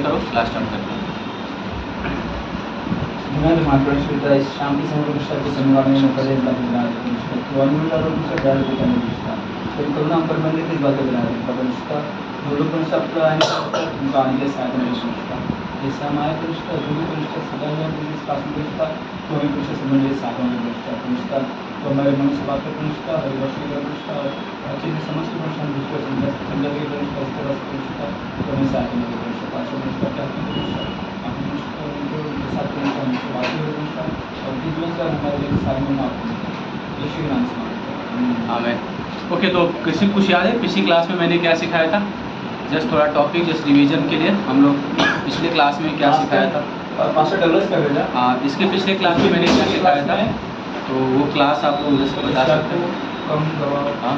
करो, class start करते हैं। Rimane Margherita is Shanti Samrusha के संवाद में पहले बना तो अनुरूप से डाल देता है रिश्ता तो करुणा पर मैंने किस बात बना है पर रिश्ता दोनों पर सब प्राण उनका आने के साथ में रिश्ता जैसे हमारे रिश्ता दोनों रिश्ता सदा है इस पास में रिश्ता तो हमें कुछ समझ ले साथ में रिश्ता तो हमारे मन से बात करते रिश्ता और वर्षों का रिश्ता अच्छे से समझ के रिश्ता दूसरे समझ के रिश्ता इस तरह से रिश्ता तो हमें साथ में रिश्ता पास में रिश्ता क्या है रिश्ता आमेन। ओके, तो किसी को कुछ याद है पिछली क्लास में मैंने क्या सिखाया था? जस्ट थोड़ा टॉपिक जस्ट रिवीजन के लिए हम लोग पिछले क्लास में क्या सिखाया था? हाँ, इसके पिछले क्लास में मैंने क्या सिखाया था, तो वो क्लास आप लोग जस्ट बता सकते हो। हाँ,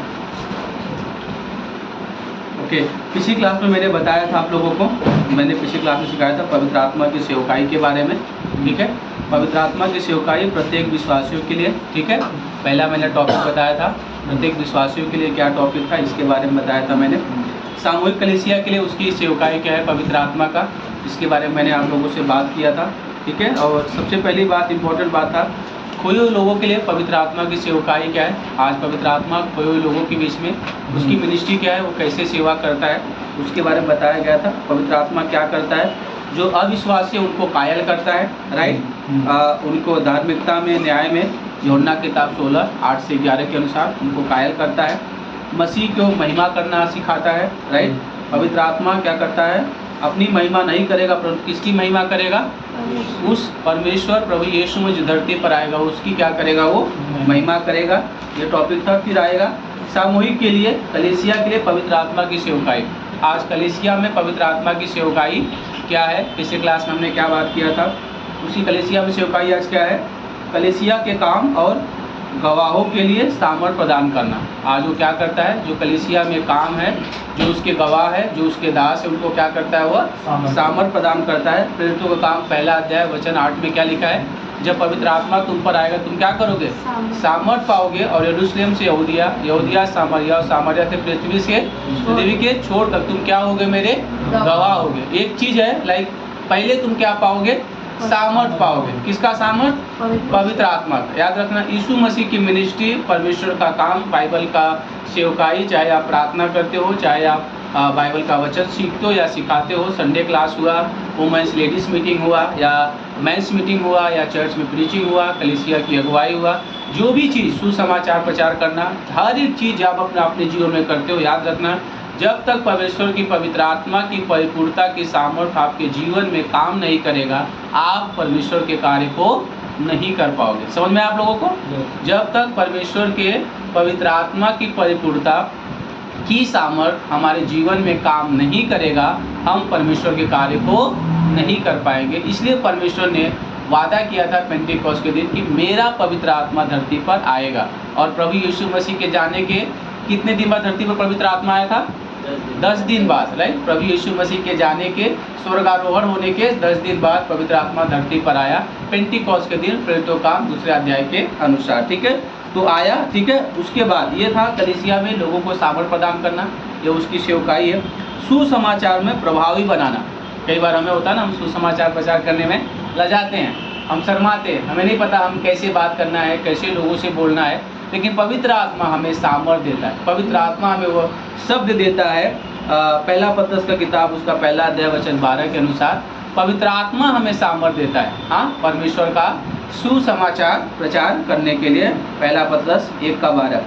ओके, पिछली क्लास में मैंने बताया था आप लोगों को, मैंने पिछली क्लास में सिखाया था पवित्र आत्मा की सेवकाई के बारे में। ठीक है, पवित्र आत्मा की सेवकाई प्रत्येक विश्वासियों के लिए। ठीक है, पहला मैंने टॉपिक बताया था प्रत्येक विश्वासियों के लिए क्या टॉपिक था, इसके बारे में बताया था मैंने। सामूहिक कलीसिया के लिए उसकी सेवकाई क्या है पवित्र आत्मा का, इसके बारे में मैंने आप लोगों से बात किया था। ठीक है, और सबसे पहली बात इम्पोर्टेंट बात था खोए हुए लोगों के लिए पवित्र आत्मा की सेवकाई क्या है। आज पवित्र आत्मा खोए हुए लोगों के बीच में उसकी मिनिस्ट्री क्या है, वो कैसे सेवा करता है, उसके बारे में बताया गया था। पवित्र आत्मा क्या करता है, जो अविश्वासी है उनको कायल करता है, राइट, उनको धार्मिकता में, न्याय में, यूहन्ना किताब 16:8-11 के अनुसार उनको कायल करता है। मसीह को महिमा करना सिखाता है, राइट। पवित्र आत्मा क्या करता है, अपनी महिमा नहीं करेगा परंतु किसकी महिमा करेगा, उस परमेश्वर प्रभु यीशु में जो धरती पर आएगा उसकी क्या करेगा, वो महिमा करेगा। ये टॉपिक था। फिर आएगा सामूहिक के लिए, कलीसिया के लिए पवित्र आत्मा की सेवकाई। आज कलीसिया में पवित्र आत्मा की सेवकाई क्या है, पिछले क्लास में हमने क्या बात किया था, उसी कलीसिया में सेवकाई आज क्या है, कलीसिया के काम और गवाहों के लिए सामर्थ प्रदान करना। आज वो क्या करता है, जो कलीसिया में काम है, जो उसके गवाह है, जो उसके दास है, उनको क्या करता है, वह सामर्थ प्रदान करता है। प्रेरितों का काम 1 अध्याय वचन 8 में क्या लिखा है, जब पवित्र आत्मा तुम पर आएगा तुम क्या करोगे, सामर्थ पाओगे, और यरूशलेम से यहूदिया सामरिया, और सामरिया से पृथ्वी के छोड़कर तुम क्या होगे, मेरे गवाह होगे। एक चीज है, लाइक पहले तुम क्या पाओगे, सामर्थ पाओगे। किसका सामर्थ, पवित्र आत्मा का। याद रखना, यीशु मसीह की मिनिस्ट्री, परमेश्वर का काम, बाइबल का सेवकाई, चाहे आप प्रार्थना करते हो, चाहे आप बाइबल का वचन सीखते हो या सिखाते हो, संडे क्लास हुआ, वुमेन्स लेडीज मीटिंग हुआ, या मेंस मीटिंग हुआ, या चर्च में प्रीचिंग हुआ, कलीसिया की अगुवाई हुआ, जो भी चीज़ सुसमाचार प्रचार करना, हर एक चीज़ आप अपने जीवन में करते हो, याद रखना जब तक परमेश्वर की पवित्र आत्मा की परिपूर्णता की सामर्थ्य आपके जीवन में काम नहीं करेगा, आप परमेश्वर के कार्य को नहीं कर पाओगे। समझ में आप लोगों को? जब तक परमेश्वर के पवित्र आत्मा की परिपूर्णता की सामर्थ्य हमारे जीवन में काम नहीं करेगा, हम परमेश्वर के कार्य को नहीं कर पाएंगे। इसलिए परमेश्वर ने वादा किया था पेंटेकोस्ट के दिन कि मेरा पवित्र आत्मा धरती पर आएगा। और प्रभु यीशु मसीह के जाने के कितने दिन बाद धरती पर पवित्र आत्मा आया था, 10 दिन बाद, राइट। प्रभु यीशु मसीह के जाने के, स्वर्गारोहण होने के 10 दिन बाद पवित्र आत्मा धरती पर आया, पेंटेकोस्ट के दिन, प्रेरितों का 2 अध्याय के अनुसार। ठीक है, तो आया। ठीक है, उसके बाद ये था कलीसिया में लोगों को सामर्थ प्रदान करना, ये उसकी सेवकाई है। सुसमाचार में प्रभावी बनाना। कई बार हमें होता है ना, हम सुसमाचार प्रचार करने में लजाते हैं, हम शर्माते हैं, हमें नहीं पता हम कैसे बात करना है, कैसे लोगों से बोलना है, लेकिन पवित्र आत्मा हमें सामर्थ्य देता है। पवित्र आत्मा हमें वो शब्द देता है। पहला पत्रस का किताब उसका 1 अध्याय वचन 12 के अनुसार पवित्र आत्मा हमें सामर्थ्य देता है, हाँ, परमेश्वर का सुसमाचार प्रचार करने के लिए। 1 पत्रस 1:12।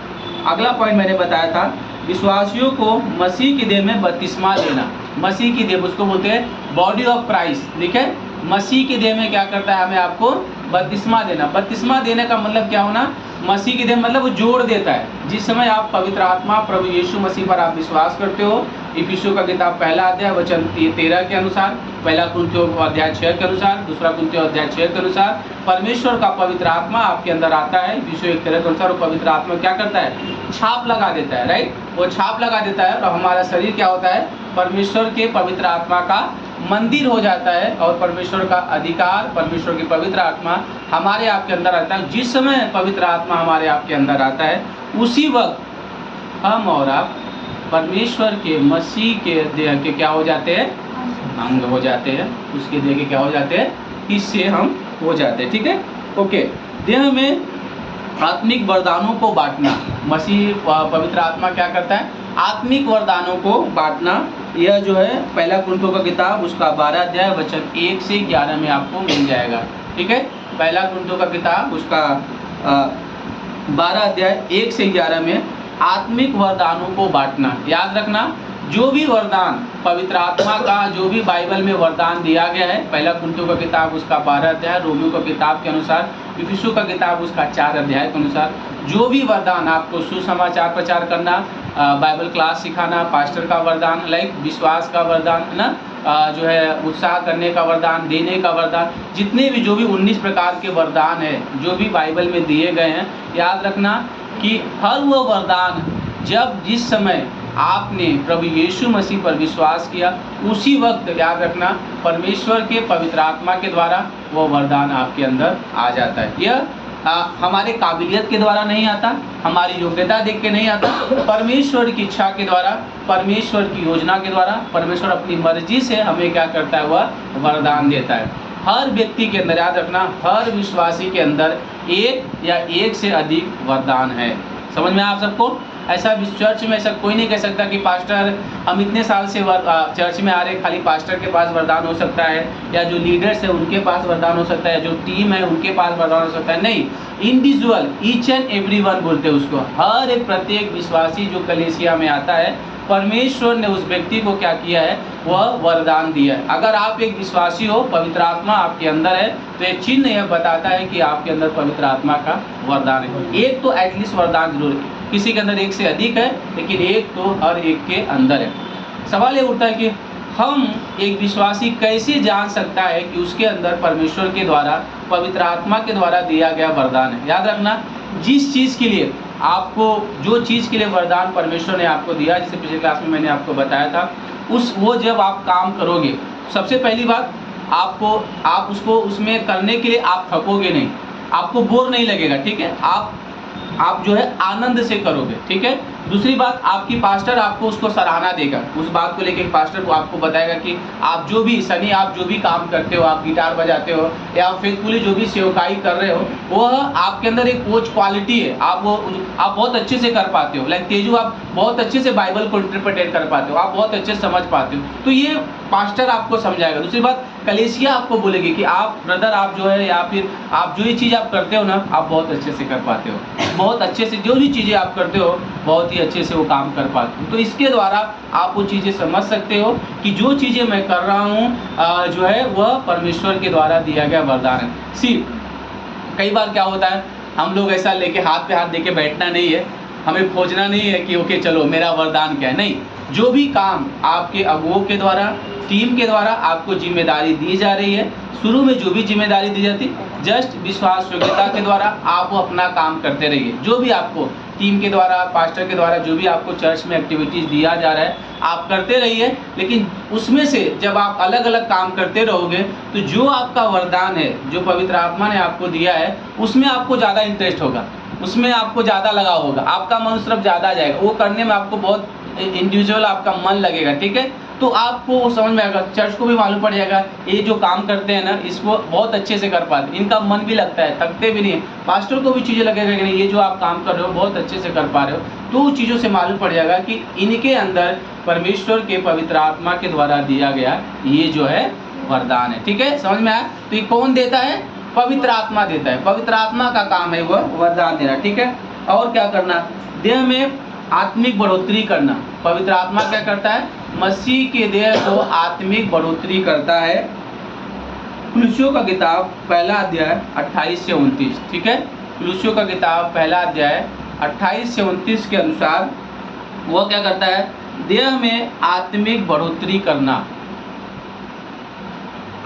अगला पॉइंट मैंने बताया था, विश्वासियों को मसीह की देह में बपतिस्मा देना। मसीह की देह, उसको बोलते हैं बॉडी ऑफ क्राइस्ट। ठीक है, मसीह की देह में क्या करता है, हमें आपको बपतिस्मा देना। बपतिस्मा देने का मतलब क्या होना, मसीह की देह मतलब वो जोड़ देता है। जिस समय आप पवित्र आत्मा प्रभु यीशु मसीह पर आप विश्वास करते हो, इफिसियों का किताब 1 अध्याय वचन 13 के अनुसार, 1 कुरिन्थियों अध्याय 6 के अनुसार, 2 कुरिन्थियों अध्याय 6 के अनुसार परमेश्वर का पवित्र आत्मा आपके अंदर आता है। इफिसियों 1:13 के अनुसार वो पवित्र आत्मा क्या करता है, छाप लगा देता है, राइट। वो छाप लगा देता है और हमारा शरीर क्या होता है, परमेश्वर के पवित्र आत्मा का मंदिर हो जाता है, और परमेश्वर का अधिकार, परमेश्वर की पवित्र आत्मा हमारे आपके अंदर आता है। जिस समय पवित्र आत्मा हमारे आपके अंदर आता है, उसी वक्त हम और आप परमेश्वर के, मसीह के देह के क्या हो जाते हैं, अंग हो जाते हैं, उसके देह के क्या हो जाते हैं, हिस्से हम हो जाते हैं। ठीक है, ओके। देह में आत्मिक वरदानों को बांटना, मसीह पवित्र आत्मा क्या करता है, आत्मिक वरदानों को बांटना। यह जो है पहला कुरिन्थियों का किताब उसका 12 अध्याय वचन 1 से 11 में आपको मिल जाएगा। ठीक है, पहला कुरिन्थियों का किताब उसका 12 अध्याय 1 से 11 में आत्मिक वरदानों को बांटना। याद रखना, जो भी वरदान पवित्र आत्मा का, जो भी बाइबल में वरदान दिया गया है, पहला कुरिन्थियों का किताब उसका 12 अध्याय, रोमियो का किताब के अनुसार, इफिसियों का किताब उसका 4 अध्याय के अनुसार, जो भी वरदान आपको सुसमाचार प्रचार करना, बाइबल क्लास सिखाना, पास्टर का वरदान, लाइक विश्वास का वरदान है ना, जो है उत्साह करने का वरदान, देने का वरदान, जितने भी जो भी 19 प्रकार के वरदान है जो भी बाइबल में दिए गए हैं, याद रखना कि हर वो वरदान जब जिस समय आपने प्रभु यीशु मसीह पर विश्वास किया, उसी वक्त याद रखना परमेश्वर के पवित्र आत्मा के द्वारा वो वरदान आपके अंदर आ जाता है। यह हमारे काबिलियत के द्वारा नहीं आता, हमारी योग्यता देख के नहीं आता, परमेश्वर की इच्छा के द्वारा, परमेश्वर की योजना के द्वारा, परमेश्वर अपनी मर्जी से हमें क्या करता है, वह वरदान देता है। हर व्यक्ति के अंदर, याद रखना, हर विश्वासी के अंदर एक या एक से अधिक वरदान है। समझ में आप सबको? ऐसा चर्च में ऐसा कोई नहीं कह सकता कि पास्टर हम इतने साल से चर्च में आ रहे, खाली पास्टर के पास वरदान हो सकता है, या जो लीडर्स है उनके पास वरदान हो सकता है, जो टीम है उनके पास वरदान हो सकता है। नहीं, individual, each and every one बोलते हैं उसको। हर एक प्रत्येक विश्वासी जो कलीसिया में आता है, परमेश्वर ने उस व्यक्ति को क्या किया है, वह वरदान दिया है। अगर आप एक विश्वासी हो, पवित्र आत्मा आपके अंदर है, तो एक चिन्ह यह बताता है कि आपके अंदर पवित्र आत्मा का वरदान है। एक तो एटलीस्ट वरदान जरूर है, किसी के अंदर एक से अधिक है, लेकिन एक तो हर एक के अंदर है। सवाल ये उठता है कि हम एक विश्वासी कैसे जान सकता है कि उसके अंदर परमेश्वर के द्वारा, पवित्र आत्मा के द्वारा दिया गया वरदान है। याद रखना, जिस चीज़ के लिए आपको, जो चीज़ के लिए वरदान परमेश्वर ने आपको दिया, जैसे पिछले क्लास में मैंने आपको बताया था, वो जब आप काम करोगे, सबसे पहली बात आप उसको उसमें करने के लिए आप थकोगे नहीं, आपको बोर नहीं लगेगा। ठीक है, आप जो है आनंद से करोगे। ठीक है, दूसरी बात, आपकी पास्टर आपको उसको सराहना देगा, उस बात को लेकर पास्टर को आपको बताएगा कि आप जो भी आप जो भी काम करते हो, आप गिटार बजाते हो या फेथफुली जो भी सेवकाई कर रहे हो, वह आपके अंदर एक कोच क्वालिटी है, आप बहुत अच्छे से कर पाते हो। लाइक तेजू, आप बहुत अच्छे से बाइबल को इंटरप्रेट कर पाते हो, आप बहुत अच्छे से समझ पाते हो, तो ये पास्टर आपको समझाएगा। दूसरी बात, कलीसिया आपको बोलेगी कि आप ब्रदर, आप जो है, या फिर आप जो ये चीज़ आप करते हो ना, आप बहुत अच्छे से कर पाते हो, बहुत अच्छे से जो भी चीज़ें आप करते हो, बहुत ही अच्छे से वो काम कर पाते हो। तो इसके द्वारा आप वो चीज़ें समझ सकते हो कि जो चीज़ें मैं कर रहा हूँ जो है वह परमेश्वर के द्वारा दिया गया वरदान है। कई बार क्या होता है, हम लोग ऐसा लेके हाथ पे हाथ देके बैठना नहीं है, हमें खोजना नहीं है कि ओके चलो मेरा वरदान क्या है। नहीं, जो भी काम आपके अगुओं के द्वारा, टीम के द्वारा आपको जिम्मेदारी दी जा रही है, शुरू में जो भी जिम्मेदारी दी जाती, जस्ट विश्वास योग्यता के द्वारा आप वो अपना काम करते रहिए। जो भी आपको टीम के द्वारा, पास्टर के द्वारा जो भी आपको चर्च में एक्टिविटीज़ दिया जा रहा है, आप करते रहिए। लेकिन उसमें से जब आप अलग अलग काम करते रहोगे, तो जो आपका वरदान है, जो पवित्र आत्मा ने आपको दिया है, उसमें आपको ज़्यादा इंटरेस्ट होगा, उसमें आपको ज़्यादा लगाव होगा, आपका मन उस तरफ ज़्यादा जाएगा, वो करने में आपको बहुत इंडिविजुअल आपका मन लगेगा। ठीक है, तो आपको समझ में आएगा, चर्च को भी मालूम पड़ जाएगा ये जो काम करते हैं ना, इसको बहुत अच्छे से कर पाते, इनका मन भी लगता है, थकते भी नहीं है। पास्टर को भी चीज़ें लगेगा कि नहीं, ये जो आप काम कर रहे हो बहुत अच्छे से कर पा रहे हो, तो उन चीज़ों से मालूम पड़ जाएगा कि इनके अंदर परमेश्वर के पवित्र आत्मा के द्वारा दिया गया ये जो है वरदान है। ठीक है, समझ में आया? तो ये कौन देता है? पवित्र आत्मा देता है, पवित्र आत्मा का काम है वह वरदान देना। ठीक है, और क्या करना? देह में आत्मिक बढ़ोतरी करना। पवित्र आत्मा क्या करता है? मसीह के देह को आत्मिक बढ़ोतरी करता है। कुलुस्सियों का किताब पहला अध्याय 28 से 29। ठीक है, कुलुस्सियों का किताब पहला अध्याय 28 से 29 के अनुसार वह क्या करता है? देह में आत्मिक बढ़ोतरी करना।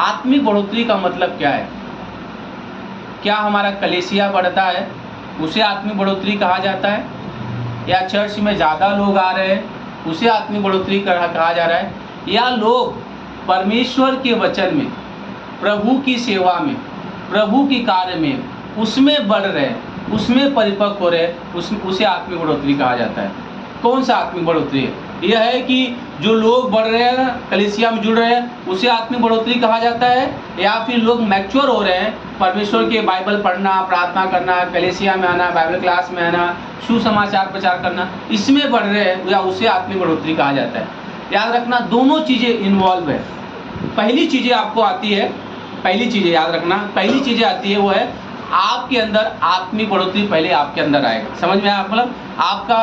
आत्मिक बढ़ोतरी का मतलब क्या है? क्या हमारा कलीसिया बढ़ता है उसे आत्मिक बढ़ोतरी कहा जाता है, या चर्च में ज़्यादा लोग आ रहे हैं उसे आत्मिक बढ़ोतरी कहा जा रहा है, या लोग परमेश्वर के वचन में, प्रभु की सेवा में, प्रभु की कार्य में, उसमें बढ़ रहे हैं, उसमें परिपक्व हो रहे हैं, उसे आत्मिक बढ़ोतरी कहा जाता है। कौन सा आत्मिक बढ़ोतरी है? यह है कि जो लोग बढ़ रहे हैं, कलीसिया में जुड़ रहे हैं, उसे आत्मिक बढ़ोतरी कहा जाता है, या फिर लोग मैच्योर हो रहे हैं, परमेश्वर के बाइबल पढ़ना, प्रार्थना करना, कलीसिया में आना, बाइबल क्लास में आना, सुसमाचार प्रचार करना, इसमें बढ़ रहे हैं, या उसे आत्मिक बढ़ोतरी कहा जाता है। याद रखना दोनों चीज़ें इन्वॉल्व है। पहली चीज़ें आपको आती है, पहली चीज़ें याद रखना, पहली चीज़ें आती है वो है आपके अंदर आत्मिक बढ़ोतरी पहले आपके अंदर आएगा। समझ में आया? मतलब आपका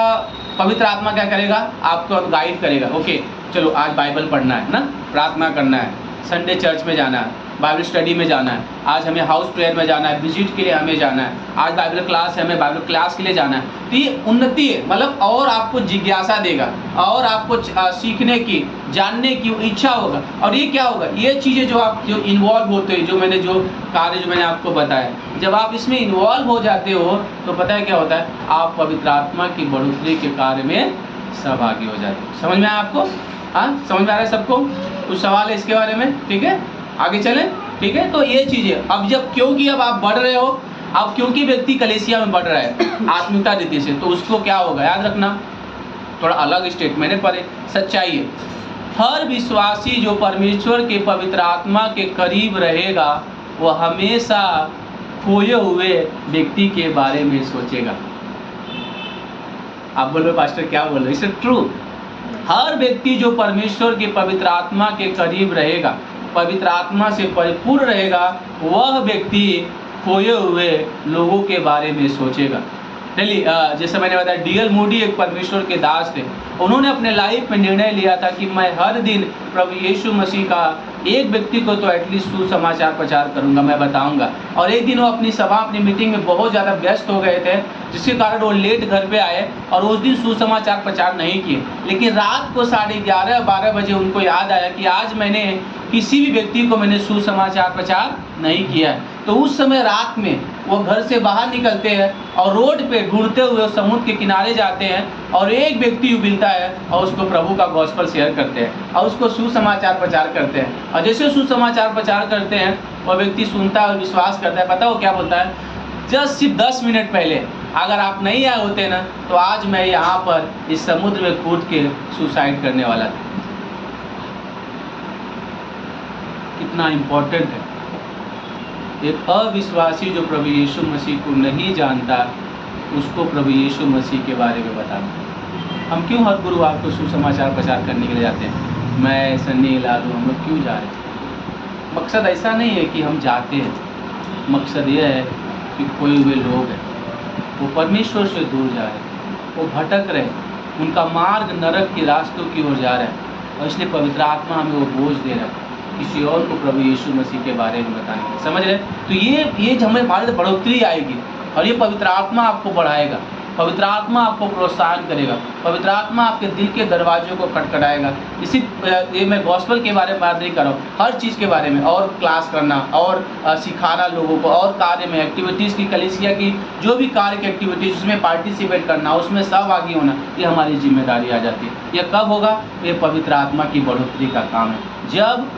पवित्र आत्मा क्या करेगा? आपको गाइड करेगा। ओके चलो आज बाइबल पढ़ना है ना, प्रार्थना करना है, संडे चर्च में जाना है, बाइबल स्टडी में जाना है, आज हमें हाउस प्रेयर में जाना है, विजिट के लिए हमें जाना है, आज बाइबल क्लास है, हमें बाइबल क्लास के लिए जाना है। तो ये उन्नति है, मतलब और आपको जिज्ञासा देगा, और आपको सीखने की, जानने की इच्छा होगा। और ये क्या होगा? ये चीज़ें जो आप जो इन्वॉल्व होते हैं, जो मैंने आपको बताया, जब आप इसमें इन्वॉल्व हो जाते हो तो पता है क्या होता है? आप पवित्र आत्मा की बढ़ोतरी के कार्य में सहभागी हो जाते हो। समझ में आया आपको? हाँ, समझ में आ रहा है सबको? कुछ सवाल है इसके बारे में? ठीक है, आगे चलें। ठीक है, तो ये चीज़ें अब जब, क्योंकि अब आप बढ़ रहे हो, अब क्योंकि व्यक्ति कलीसिया में बढ़ रहा है आत्मिकता रीति से, तो उसको क्या होगा? याद रखना, थोड़ा अलग स्टेटमेंट है पर सच्चाई है। हर विश्वासी जो परमेश्वर के पवित्र आत्मा के करीब रहेगा, वह हमेशा खोए हुए व्यक्ति के बारे में सोचेगा। आप बोल रहे पास्टर क्या बोल रहे? It's true. हर व्यक्ति जो परमेश्वर के पवित्र आत्मा के करीब रहेगा, पवित्र आत्मा से परिपूर्ण रहेगा, वह व्यक्ति खोए हुए लोगों के बारे में सोचेगा। चलिए, जैसे मैंने बताया, डी.एल. मूडी एक परमेश्वर के दास थे। उन्होंने अपने लाइफ में निर्णय लिया था कि मैं हर दिन प्रभु यीशु मसीह का एक व्यक्ति को तो एटलीस्ट सुसमाचार प्रचार करूंगा, मैं बताऊंगा। और एक दिन वो अपनी सभा, अपनी मीटिंग में बहुत ज़्यादा व्यस्त हो गए थे, जिसके कारण वो लेट घर पे आए और उस दिन सुसमाचार प्रचार नहीं किए। लेकिन रात को 11:30-12 बजे उनको याद आया कि आज मैंने किसी भी व्यक्ति को मैंने सुसमाचार प्रचार नहीं किया है। तो उस समय रात में वो घर से बाहर निकलते हैं और रोड पे ढूंढते हुए समुद्र के किनारे जाते हैं, और एक व्यक्ति मिलता है और उसको प्रभु का गॉस्पेल शेयर करते हैं और उसको सुसमाचार प्रचार करते हैं। और जैसे सुसमाचार प्रचार करते हैं, वह व्यक्ति सुनता है और विश्वास करता है। पता हो क्या बोलता है? जस्ट सिर्फ 10 मिनट पहले अगर आप नहीं आए होते ना, तो आज मैं यहाँ पर इस समुद्र में कूद के सुसाइड करने वाला था। कितना इम्पोर्टेंट है। एक अविश्वासी जो प्रभु यीशु मसीह को नहीं जानता, उसको प्रभु यीशु मसीह के बारे में बताना। हम क्यों हर गुरुवार को सुसमाचार प्रचार करने के लिए जाते हैं? मैं, सन्नी, लालू, हम लोग क्यों जा रहे हैं? मकसद ऐसा नहीं है कि हम जाते हैं, मकसद यह है कि खोए हुए लोग हैं, वो परमेश्वर से दूर जा रहे हैं, वो भटक रहे हैं, उनका मार्ग नरक के रास्तों की ओर जा रहा है, और इसलिए पवित्र आत्मा हमें वो बोझ दे रहा है किसी और को प्रभु यीशु मसीह के बारे में बताने के। समझ रहे? तो ये हमें हमारे बढ़ोतरी आएगी, और ये पवित्र आत्मा आपको बढ़ाएगा, पवित्र आत्मा आपको प्रोत्साहन करेगा, पवित्र आत्मा आपके दिल के दरवाजों को खटखटाएगा। इसी ये मैं गॉस्पेल के बारे में बात नहीं कर रहा हूँ, हर चीज़ के बारे में, और क्लास करना, और सिखाना लोगों को, और कार्य में एक्टिविटीज़ की, कलीसिया की जो भी कार्य की एक्टिविटीज़, उसमें पार्टिसिपेट करना, उसमें सहभागी होना, ये हमारी जिम्मेदारी आ जाती है। ये कब होगा? ये पवित्र आत्मा की बढ़ोतरी का काम है। जब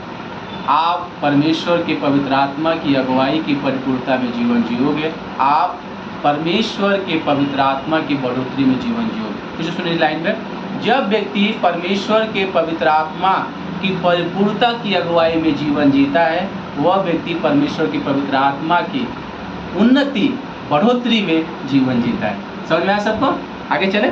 आप परमेश्वर के पवित्र आत्मा की अगुवाई की परिपूर्णता में जीवन जियोगे, आप परमेश्वर के पवित्र आत्मा की बढ़ोतरी में जीवन जियोगे। कुछ सुनिए लाइन में, जब व्यक्ति परमेश्वर के पवित्र आत्मा की परिपूर्णता की अगुवाई में जीवन जीता है, वह व्यक्ति परमेश्वर की पवित्र आत्मा की उन्नति, बढ़ोतरी में जीवन जीता है। समझ में आया सबको? आगे चले।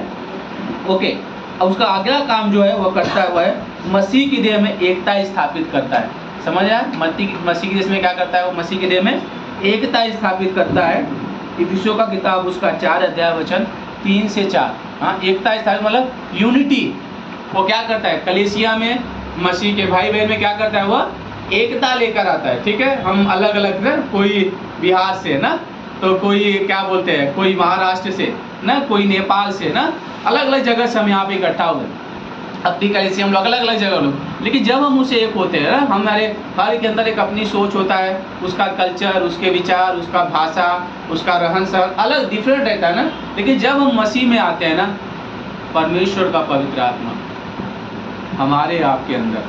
ओके, अब उसका अगला काम जो है वह करता है, वह है मसीह की देह में एकता स्थापित करता है। समझ आया? मसीह की देह में क्या करता है? वो मसीह की देह में एकता स्थापित करता है। इफिसियों का किताब उसका 4 अध्याय वचन 3 से 4। हाँ, एकता स्थापित मतलब यूनिटी। वो क्या करता है? कलीसिया में मसीह के भाई बहन में क्या करता है? वह एकता लेकर आता है। ठीक है, हम अलग अलग ना, कोई बिहार से ना, तो कोई क्या बोलते हैं, कोई महाराष्ट्र से ना, कोई नेपाल से ना, अलग अलग जगह से हम यहाँ पे इकट्ठा हुए। अपनी कलीसिया हम लोग अलग अलग जगह लोग, लेकिन जब हम उसे एक होते हैं ना, हमारे हर के अंदर एक अपनी सोच होता है, उसका कल्चर, उसके विचार, उसका भाषा, उसका रहन सहन अलग डिफरेंट रहता है ना। लेकिन जब हम मसीह में आते हैं ना, परमेश्वर का पवित्र आत्मा हमारे आपके अंदर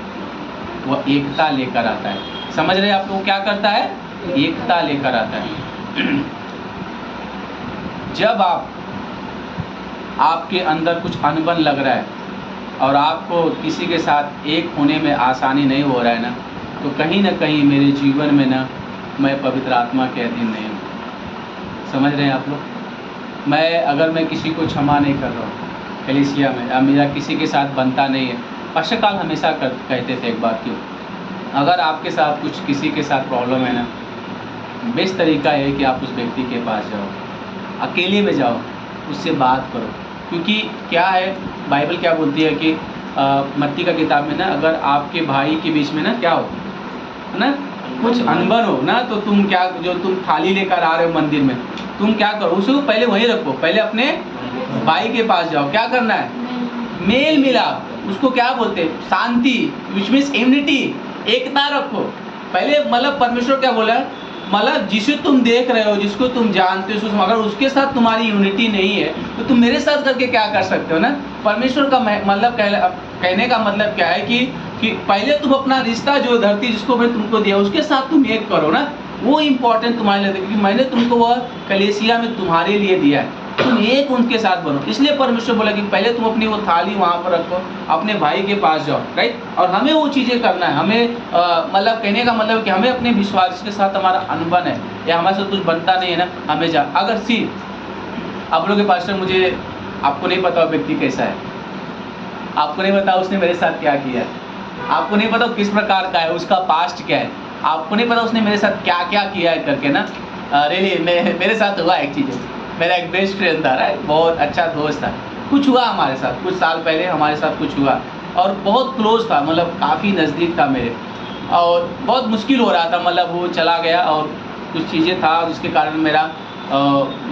वह एकता लेकर आता है। समझ रहे आप लोग? क्या करता है? एकता लेकर आता है। जब आपके अंदर कुछ अनबन लग रहा है, और आपको किसी के साथ एक होने में आसानी नहीं हो रहा है ना, तो कहीं ना कहीं मेरे जीवन में ना मैं पवित्र आत्मा के अधीन नहीं हूँ। समझ रहे हैं आप लोग? अगर मैं किसी को क्षमा नहीं कर रहा हूँ कलीसिया में, या मेरा किसी के साथ बनता नहीं है, पास्टर काल हमेशा कहते थे एक बात की, अगर आपके साथ कुछ किसी के साथ प्रॉब्लम है ना, बेस्ट तरीका है कि आप उस व्यक्ति के पास जाओ, अकेले में जाओ, उससे बात करो। क्योंकि क्या है, बाइबल क्या बोलती है कि मत्ती का किताब में ना, अगर आपके भाई के बीच में ना क्या हो है ना, कुछ अनबन हो ना, तो तुम क्या, जो तुम थाली लेकर आ रहे हो मंदिर में, तुम क्या करो, उसको पहले वहीं रखो, पहले अपने भाई के पास जाओ। क्या करना है? मेल मिलाप, उसको क्या बोलते हैं? शांति, विच मीन्स यूनिटी, एकता रखो पहले। मतलब परमेश्वर क्या बोला, मतलब जिसे तुम देख रहे हो, जिसको तुम जानते हो, अगर उसके साथ तुम्हारी यूनिटी नहीं है तो तुम मेरे साथ करके क्या कर सकते हो ना। परमेश्वर का मतलब कहने का मतलब क्या है कि पहले तुम अपना रिश्ता जो धरती जिसको मैं तुमको दिया उसके साथ तुम एक करो ना, वो इम्पोर्टेंट तुम्हारे लिए, क्योंकि मैंने तुमको वह कलीसिया में तुम्हारे लिए दिया है, तुम एक उनके साथ बनो। इसलिए परमेश्वर बोला कि पहले तुम अपनी वो थाली वहाँ पर रखो, अपने भाई के पास जाओ, राइट। और हमें वो चीज़ें करना है, हमें मतलब कहने का मतलब कि हमें अपने विश्वास के साथ हमारा अनबन है या हमारे साथ कुछ बनता नहीं है ना, हमें जा। अगर आप लोग के पास मुझे, आपको नहीं पता व्यक्ति कैसा है, आपको नहीं पता उसने मेरे साथ क्या किया है, आपको नहीं पता किस प्रकार का है, उसका पास्ट क्या है, आपको नहीं पता उसने मेरे साथ क्या क्या किया है करके ना। रियली मेरे साथ हुआ एक चीज़, मेरा एक बेस्ट फ्रेंड था, बहुत अच्छा दोस्त था, कुछ हुआ हमारे साथ, कुछ साल पहले हमारे साथ कुछ हुआ और बहुत क्लोज था, मतलब काफ़ी नज़दीक था मेरे, और बहुत मुश्किल हो रहा था, मतलब वो चला गया और कुछ चीज़ें था जिसके कारण मेरा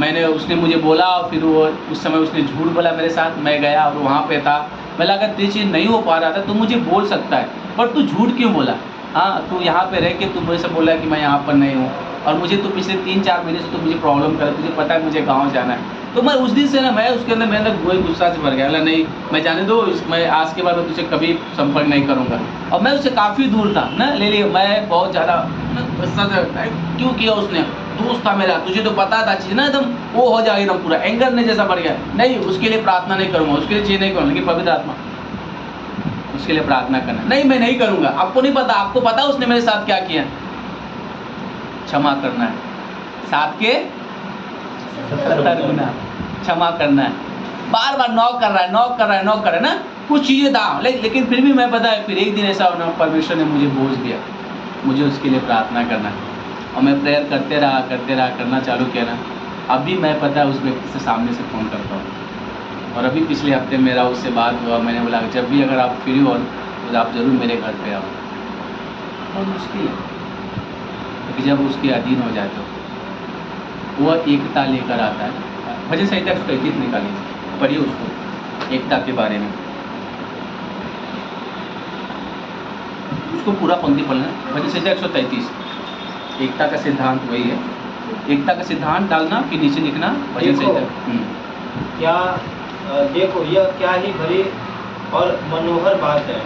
मैंने, उसने मुझे बोला और फिर वो उस समय उसने झूठ बोला मेरे साथ, मैं गया और वहाँ पे था, मैं लगा तेरी चीज़ नहीं हो पा रहा था तो मुझे बोल सकता है, पर तू झूठ क्यों बोला? हाँ, तू यहाँ पे रह के तू मुझे से बोला कि मैं यहाँ पर नहीं हूँ, और मुझे तो पिछले 3-4 महीने से तो मुझे प्रॉब्लम कर, तुझे पता है मुझे गाँव जाना है। तो मैं उस दिन से ना, मैं उसके अंदर मेरे अंदर गुस्सा से भर गया, बोला नहीं मैं जाने दो, मैं आज के बाद मैं तुझे कभी संपर्क नहीं करूँगा। और मैं उससे काफ़ी दूर था ना, ले लिए मैं बहुत ज़्यादा गुस्सा से, क्यों किया उसने, दोस्त था मेरा, तुझे तो पता था चीज़ ना, एकदम वो हो जाएगा एकदम पूरा एंगर ने जैसा बढ़ गया। नहीं, उसके लिए प्रार्थना नहीं करूँगा, उसके लिए चीज़ नहीं करूँगा, लेकिन पवित्र आत्मा उसके लिए प्रार्थना करना, नहीं मैं नहीं करूँगा। आपको नहीं पता, आपको पता उसने मेरे साथ क्या किया। क्षमा करना है, 7 के 70 गुना क्षमा करना है। बार बार नॉक कर रहा है ना, कुछ चीज़ें था, लेकिन फिर भी मैं पता है, फिर एक दिन ऐसा होना, परमेश्वर ने मुझे बोझ दिया, मुझे उसके लिए प्रार्थना करना है, और मैं प्रेयर करते रहा करना चालू किया ना। अभी मैं पता है उस व्यक्ति से सामने से फ़ोन करता हूँ, और अभी पिछले हफ्ते मेरा उससे बात हुआ, मैंने बोला जब भी अगर आप फ्री हो तो आप ज़रूर मेरे घर पे आओ। बहुत मुश्किल है, क्योंकि जब उसके अधीन हो जाए तो वह एकता लेकर आता है। भजन संहिता 133 निकालिए, पढ़िए उसको, एकता के बारे में, उसको पूरा पंक्ति पढ़ना। भजन संहिता 133, एकता का सिद्धांत वही है, एकता का सिद्धांत डालना फिर नीचे लिखना भजन संहिता। क्या देखो, यह क्या ही भरी और मनोहर बात है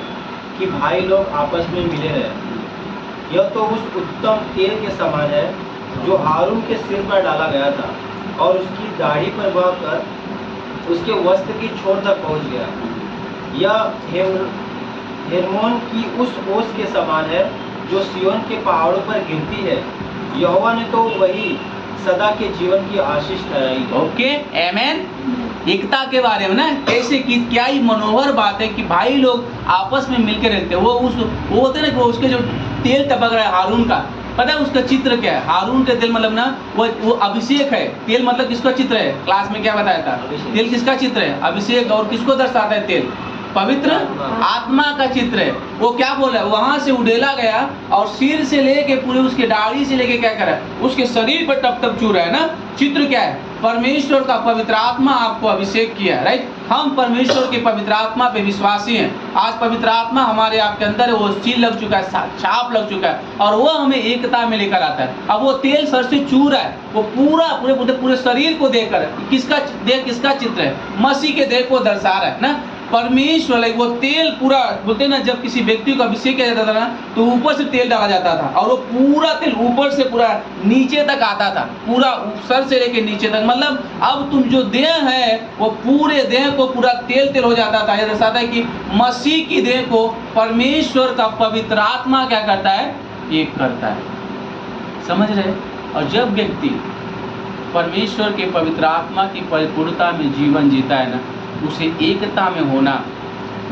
कि भाई लोग आपस में मिले रहे। यह तो उस उत्तम तेल के समान है जो हारून के सिर पर डाला गया था और उसकी दाढ़ी पर बहकर उसके वस्त्र की छोर तक पहुंच गया। यह हेर्मोन की उस ओस के समान है जो सियोन के पहाड़ों पर गिरती है। यहोवा ने तो वही सदा के जीवन की आशीष ठहराई है। ओके, आमेन। एकता के बारे में ना, कैसे कि क्या ही मनोहर बात है कि भाई लोग आपस में मिलकर रहते हैं। वो होते ना, वो उसके जो तेल टपक रहा है हारून का, पता है उसका चित्र क्या है? हारून का तेल मतलब ना वो अभिषेक है। तेल मतलब किसका चित्र है? क्लास में क्या बताया था? तेल किसका चित्र है? अभिषेक। और किसको दर्शाता है तेल? पवित्र आत्मा का चित्र है। वो क्या बोला, वहां से उड़ेला गया और सिर से लेके पूरे उसके दाढ़ी से लेके क्या करा, उसके शरीर पर टप टप चू रहा है ना। चित्र क्या है? परमेश्वर का पवित्र आत्मा आपको अभिषेक किया है, राइट। हम परमेश्वर के पवित्र आत्मा पे विश्वासी हैं। आज पवित्र आत्मा हमारे आपके अंदर है, वो सील लग चुका है, छाप लग चुका है, और वो हमें एकता में लेकर आता है। अब वो तेल सर से चू रहा है, वो पूरे शरीर को देखकर किसका चित्र है? मसीह के देह को दर्शा रहा है ना। परमेश्वर लाइक वो तेल पूरा बोलते हैं ना, जब किसी व्यक्ति को अभिषेक किया जाता था ना तो ऊपर से तेल डाला जाता था और वो पूरा तेल ऊपर से पूरा नीचे तक आता था, पूरा सर से लेके नीचे तक। मतलब अब तुम जो देह है वो पूरे देह को पूरा तेल तेल हो जाता था। यह दर्शाता है कि मसीह की देह को परमेश्वर का पवित्र आत्मा क्या करता है, एक करता है। समझ रहे? और जब व्यक्ति परमेश्वर के पवित्र आत्मा की परिपूर्णता में जीवन जीता है ना, उसे एकता में होना,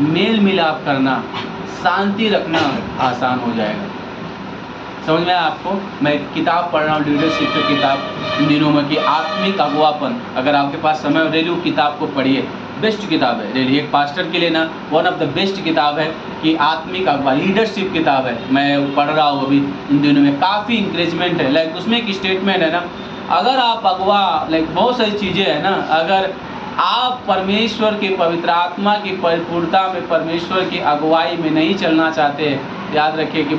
मेल मिलाप करना, शांति रखना आसान हो जाएगा। समझ में आया आपको? मैं एक किताब पढ़ रहा हूँ, लीडरशिप की किताब इन दिनों में, कि आत्मिक अगुवापन। अगर आपके पास समय हो रेली किताब को पढ़िए, बेस्ट किताब है रेली, एक पास्टर के लिए ना वन ऑफ द बेस्ट किताब है कि आत्मिक अगुवा, लीडरशिप किताब है। मैं पढ़ रहा हूँ अभी इन दिनों में, काफ़ी इंकरेजमेंट है। लाइक उसमें एक स्टेटमेंट है ना, अगर आप अगुवा, लाइक बहुत सारी चीज़ें हैं ना, अगर आप परमेश्वर के पवित्र आत्मा की परिपूर्णता में, परमेश्वर की अगुवाई में नहीं चलना चाहते, याद रखिए कि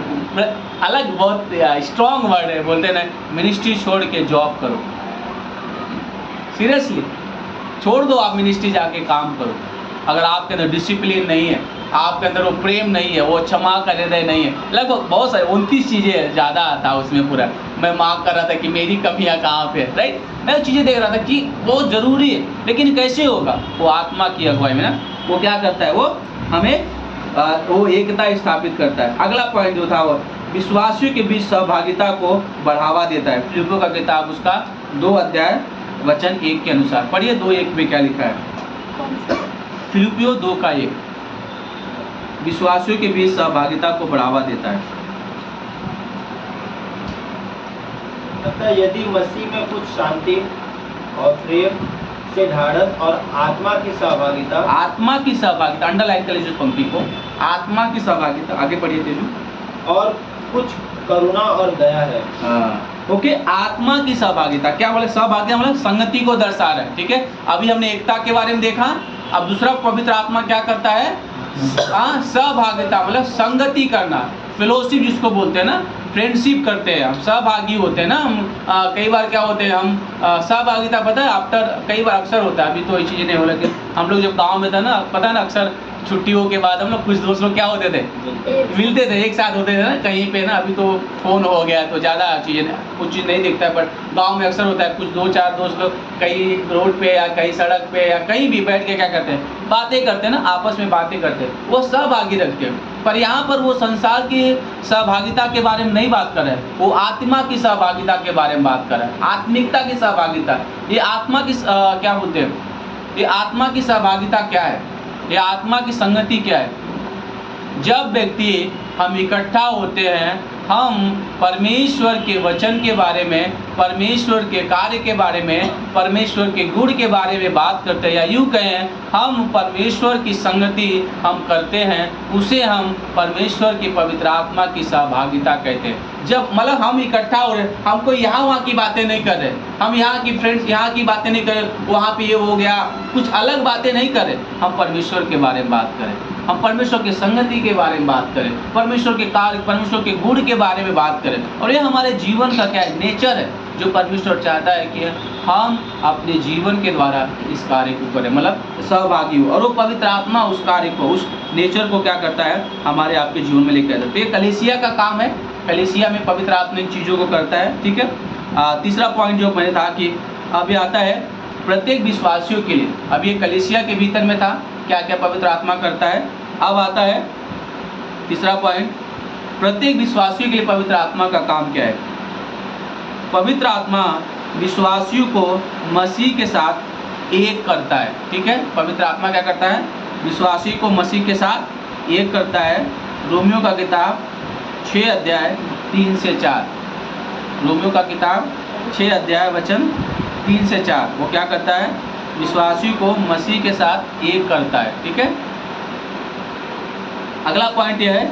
अलग बहुत स्ट्रॉन्ग वर्ड है, बोलते हैं ना, मिनिस्ट्री छोड़ के जॉब करो। सीरियसली छोड़ दो, आप मिनिस्ट्री जाके काम करो। अगर आपके अंदर डिसिप्लिन नहीं है, आपके अंदर वो प्रेम नहीं है, वो क्षमा का हृदय नहीं है, लगभग बहुत सारे 29 चीज़ें ज़्यादा था उसमें पूरा। मैं मार्क कर रहा था कि मेरी कमियां कहाँ पे है, राइट। मैं वो चीज़ें देख रहा था कि बहुत ज़रूरी है, लेकिन कैसे होगा? वो आत्मा की अगुवाई में ना, वो क्या करता है, वो हमें वो एकता स्थापित करता है। अगला पॉइंट जो था वो विश्वासियों के बीच सहभागिता को बढ़ावा देता है। फिलिपियों का किताब उसका 2 अध्याय वचन 1 के अनुसार पढ़िए। 2:1 में क्या लिखा है? फिलिपियों 2:1 विश्वासियों के बीच सहभागिता को बढ़ावा देता है। तथा यदि मसीह में कुछ शांति और प्रेम से ढाढ़स और आत्मा की सहभागिता, आत्मा की सहभागिता, अंडरलाइन कर लीजिए पंक्ति को, आत्मा की सहभागिता। आगे पढ़िए तेजू। और कुछ करुणा और दया है। ओके, आत्मा की सहभागिता क्या बोले? सहभागिता मतलब संगति को दर्शा रहा है। ठीक है, अभी हमने एकता के बारे में देखा। अब दूसरा पवित्र आत्मा क्या करता है? सहभागिता मतलब संगति करना, फेलोशिप जिसको बोलते हैं ना, फ्रेंडशिप करते हैं, हम सहभागी होते हैं ना। हम कई बार क्या होते हैं, हम सहभागिता पता है आफ्टर, कई बार अक्सर होता है, अभी तो ये चीज़ें नहीं हो, लेकिन हम लोग जब गांव में था ना, पता है ना, अक्सर छुट्टियों के बाद हम लोग कुछ दोस्त लोग क्या होते थे, मिलते थे, एक साथ होते थे ना कहीं पे ना। अभी तो फ़ोन हो गया तो ज़्यादा चीज़ें, कुछ चीज़ नहीं दिखता है, बट गांव में अक्सर होता है, कुछ 2-4 दोस्त लोग कहीं रोड पे या कहीं सड़क पे या कहीं भी बैठ के क्या करते हैं, बातें करते हैं ना, आपस में बातें करते हैं, वो सहभागी रखते हैं। पर यहाँ पर वो संसार की सहभागिता के बारे में नहीं बात कर रहे हैं, वो आत्मा की सहभागिता के बारे में बात कर रहे हैं, आत्मिकता की सहभागिता। ये आत्मा की क्या बोलते हैं, ये आत्मा की सहभागिता क्या है, ये आत्मा की संगति क्या है? जब व्यक्ति हम इकट्ठा होते हैं, हम परमेश्वर के वचन के बारे में, परमेश्वर के कार्य के बारे में, परमेश्वर के गुण के बारे में बात करते हैं, या यूँ कहें हम परमेश्वर की संगति हम करते हैं, उसे हम परमेश्वर की पवित्र आत्मा की सहभागिता कहते हैं। जब मतलब हम इकट्ठा हो रहे, हम कोई यहाँ वहाँ की बातें नहीं कर रहे, हम यहाँ की फ्रेंड्स यहाँ की बातें नहीं कर रहे, वहाँ पे ये हो गया, कुछ अलग बातें नहीं कर रहे, हम परमेश्वर के बारे में बात करें, हम परमेश्वर की संगति के बारे में बात करें, परमेश्वर के कार्य, परमेश्वर के गुण के बारे में बात करें। और ये हमारे जीवन का क्या है, नेचर है, जो परमेश्वर चाहता है कि हम अपने जीवन के द्वारा इस कार्य को करें, मतलब सहभागी हो। और वो पवित्र आत्मा उस कार्य को, उस नेचर को क्या करता है, हमारे आपके जीवन में लेकर आता है। तो ये कलीसिया का काम है, कलीसिया में पवित्र आत्मा इन चीज़ों को करता है। ठीक है, तीसरा पॉइंट जो मैंने था कि अब ये आता है प्रत्येक विश्वासियों के लिए। अब ये कलीसिया के भीतर में था, क्या क्या पवित्र आत्मा करता है। अब आता है तीसरा पॉइंट, प्रत्येक विश्वासियों के लिए पवित्र आत्मा का काम क्या है। पवित्र आत्मा विश्वासियों को मसीह के साथ एक करता है। ठीक है, पवित्र आत्मा क्या करता है, विश्वासी को मसीह के साथ एक करता है। रोमियो का किताब 6 अध्याय 3 से 4, रोमियो का किताब 6 अध्याय वचन 3 से 4, वो क्या करता है, विश्वासी को मसीह के साथ एक करता है। ठीक है, अगला पॉइंट यह है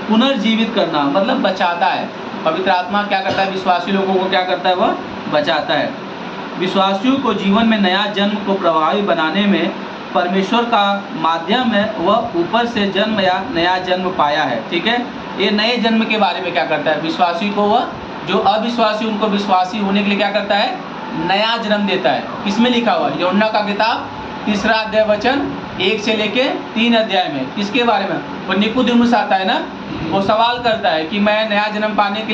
पुनर्जीवित करना, मतलब बचाता है। पवित्र आत्मा क्या करता है, विश्वासी लोगों को क्या करता है, वह बचाता है। विश्वासियों को जीवन में नया जन्म को प्रभावी बनाने में परमेश्वर का माध्यम है, वह ऊपर से जन्म या नया जन्म पाया है। ठीक है, ये नए जन्म के बारे में क्या करता है, विश्वासी को, वह जो अविश्वासी उनको विश्वासी होने के लिए क्या करता है, नया जन्म देता है। किसमें लिखा हुआ, यूहन्ना का किताब 3 अध्याय वचन 1 से लेके 3 अध्याय में किसके बारे में? वो निकोदेमुस आता है ना, वो सवाल करता है कि मैं नया जन्म पाने के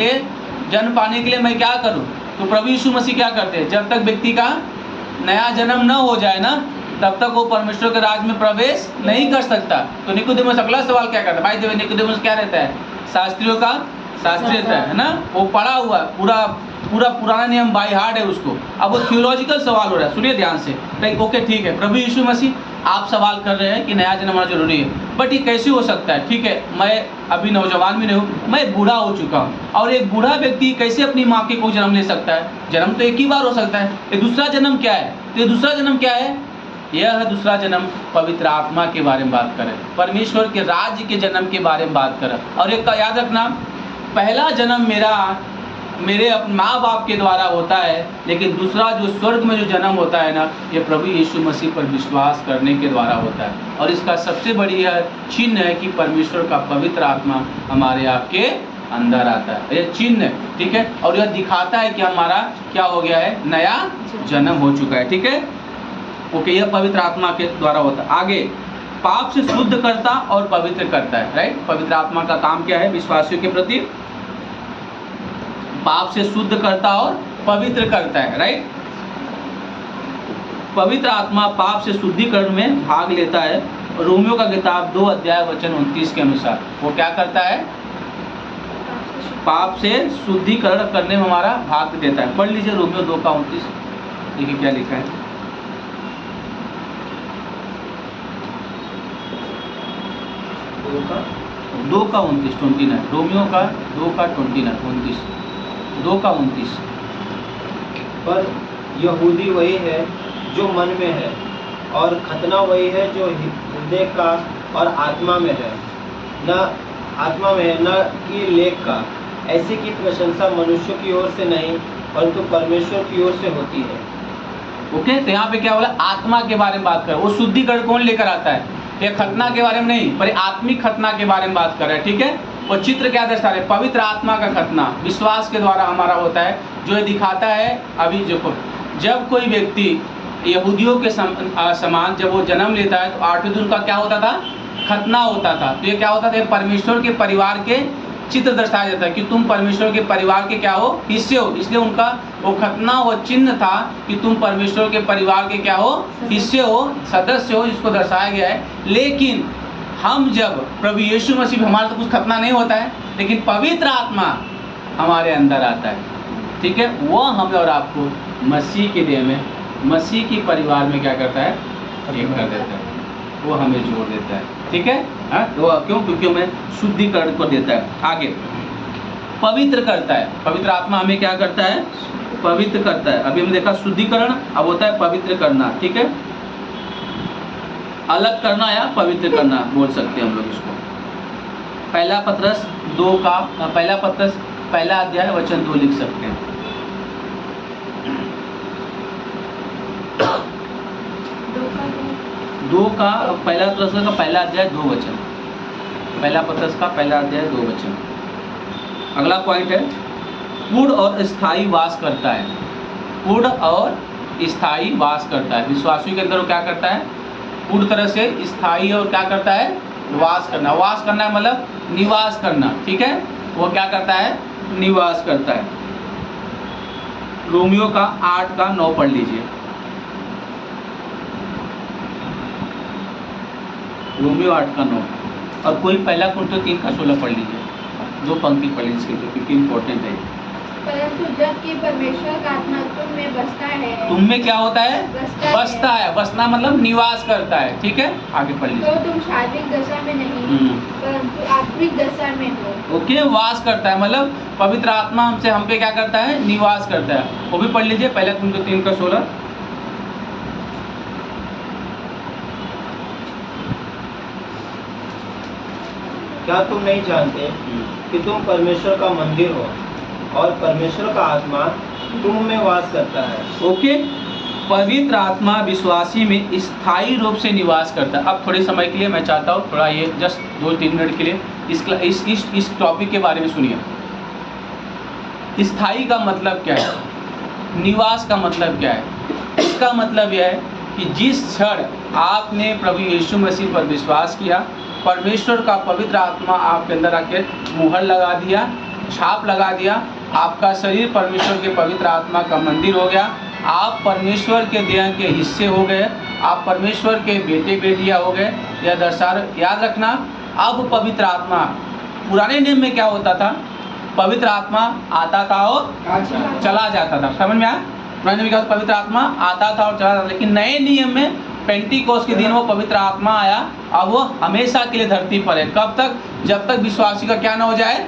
लिए मैं क्या करूं? तो प्रभु यीशु मसीह क्या करते हैं? जब तक व्यक्ति का नया जन्म न हो जाए ना, तब तक वो परमेश्वर के राज में प्रवेश नहीं कर सकता। तो निकोदेमुस अगला सवाल क्या करता है? भाई देखो निकोदेमुस क्या रहता है? शास्त्रियों का शास्त्री रहता है ना, वो पढ़ा हुआ पूरा पुराना नियम बाय हार्ट है उसको। अब वो थियोलॉजिकल सवाल हो रहा है, सुनिए ध्यान से। ओके ठीक है, प्रभु यीशु मसीह आप सवाल कर रहे हैं कि नया जन्म होना जरूरी है, बट ये कैसे हो सकता है? ठीक है, मैं अभी नौजवान भी नहीं हूँ, मैं बूढ़ा हो चुका हूँ, और एक बूढ़ा व्यक्ति कैसे अपनी माँ के को जन्म ले सकता है? जन्म तो एक ही बार हो सकता है। ये दूसरा जन्म क्या है? तो ये दूसरा जन्म क्या है? यह है दूसरा जन्म पवित्र आत्मा के बारे में बात करें, परमेश्वर के राज्य के जन्म के बारे में बात करें। और एक का याद रखना, पहला जन्म मेरे माँ बाप के द्वारा होता है, लेकिन दूसरा जो स्वर्ग में जो जन्म होता है ना, ये प्रभु यीशु मसीह पर विश्वास करने के द्वारा होता है। और इसका सबसे बड़ी यह चिन्ह है कि परमेश्वर का पवित्र आत्मा हमारे आपके अंदर आता है। यह चिन्ह है, ठीक है, और यह दिखाता है कि हमारा क्या हो गया है? नया जन्म हो चुका है। ठीक है, ओके, यह पवित्र आत्मा के द्वारा होता है। आगे, पाप से शुद्ध करता और पवित्र करता है, राइट। पवित्र आत्मा का काम क्या है? विश्वासियों के प्रति पाप से शुद्ध करता और पवित्र करता है, राइट। पवित्र आत्मा पाप से शुद्धिकरण में भाग लेता है। रोमियो का किताब 2 अध्याय वचन 29 के अनुसार वो क्या करता है? पाप से शुद्धिकरण करने में हमारा भाग देता है। पढ़ लीजिए रोमियो 2 का 29, देखिए क्या लिखा है। 2 का 29 रोमियो का 2 का 2 का 29। पर यहूदी वही है जो मन में है, और खतना वही है जो हृदय का और आत्मा में है, न कि लेख का। ऐसी की प्रशंसा मनुष्यों की ओर से नहीं, परंतु परमेश्वर की ओर से होती है। ओके, तो यहाँ पे क्या बोला? आत्मा के बारे में बात कर। वो शुद्धिकरण कौन लेकर आता है? ये खतना के बारे में नहीं, पर आत्मिक खतना के बारे में बात कर रहे हैं। ठीक है, वो चित्र क्या दर्शा रहे? पवित्र आत्मा का खतना विश्वास के द्वारा हमारा होता है, जो ये दिखाता है। अभी देखो, जब कोई व्यक्ति यहूदियों के समान जब वो जन्म लेता है, तो 8वें दिन का क्या होता था? खतना होता था। तो ये क्या होता था? परमेश्वर के परिवार के चित्र दर्शाया जाता है कि तुम परमेश्वर के परिवार के क्या हो? हिस्से हो। इसलिए उनका वो खतना वो चिन्ह था कि तुम परमेश्वर के परिवार के क्या हो? हिस्से हो, सदस्य हो, इसको दर्शाया गया है। लेकिन हम जब प्रभु यीशु मसीह, हमारा तो कुछ खतना नहीं होता है, लेकिन पवित्र आत्मा हमारे अंदर आता है। ठीक है, वो हमें और आपको मसीह के देह में, मसीह की परिवार में क्या करता है? एक कर देता है, वो हमें जोड़ देता है। ठीक है, तो क्यों? क्योंकि हमें शुद्धिकरण को देता है। आगे, पवित्र करता है। पवित्र आत्मा हमें क्या करता है? पवित्र करता है। अभी हमने देखा शुद्धिकरण, अब होता है पवित्र करना। ठीक है, अलग करना या पवित्र करना बोल सकते हैं हम लोग इसको। पहला पत्रस 2 का पहला अध्याय वचन 2 लिख सकते हैं। पहला पत्रस का पहला अध्याय 2 वचन। पहला पत्रस का पहला अध्याय 2 वचन। अगला पॉइंट है, पूर्ण और स्थायी वास करता है। पूर्ण और स्थायी वास करता है। विश्वासियों के अंदर वो क्या करता है? पूर्ण तरह से स्थायी और क्या करता है? वास करना। वास करना मतलब निवास करना। ठीक है, वो क्या करता है? निवास करता है। रोमियो का 8 का 9 पढ़ लीजिए। रोमियो 8 का 9, और कोई पहला कुरिन्थियों 3 का 16 पढ़ लीजिए। 2 पंक्ति पढ़ लीजिए क्योंकि इम्पोर्टेंट है। परंतु जबकि परमेश्वर का आत्मा तुम में बसता है। तुम में क्या होता है? बसता है। बसना मतलब निवास करता है। ठीक है, आगे पढ़ लीजिए। तो तुम शारीरिक दशा में नहीं, परंतु आत्मिक दशा में हो। ओके, वास करता है मतलब पवित्र आत्मा हमसे हम पे क्या करता है? निवास करता है। वो भी पढ़ लीजिए, पहला कुरिन्थियों 3 का 16। क्या तुम नहीं जानते कि तुम परमेश्वर का मंदिर हो, और परमेश्वर का आत्मा तुम में वास करता है? ओके, पवित्र आत्मा विश्वासी में स्थायी रूप से निवास करता है। अब थोड़े समय के लिए मैं चाहता हूँ थोड़ा ये जस्ट 2-3 मिनट के लिए इस टॉपिक के बारे में सुनिए। स्थायी का मतलब क्या है? निवास का मतलब क्या है? इसका मतलब यह है कि जिस क्षण आपने प्रभु यीशु मसीह पर विश्वास किया, परमेश्वर का पवित्र आत्मा आपके अंदर आके मुहर लगा दिया, छाप लगा दिया, आपका शरीर परमेश्वर के पवित्र आत्मा का मंदिर हो गया, आप परमेश्वर के देह के हिस्से हो गए, आप परमेश्वर के बेटे बेटियां हो गए। यह दर्शा, याद रखना, अब पवित्र आत्मा, पुराने नियम में क्या होता था, पवित्र आत्मा आता था और चला जाता था, समझ में आया? पुराने नियम में क्या होता, पवित्र आत्मा आता था और चला जाता था, लेकिन नए नियम में पेंटिकोस के दिन वो पवित्र आत्मा आया, अब वो हमेशा के लिए धरती पर है। कब तक? जब तक विश्वासी का क्या ना हो जाए,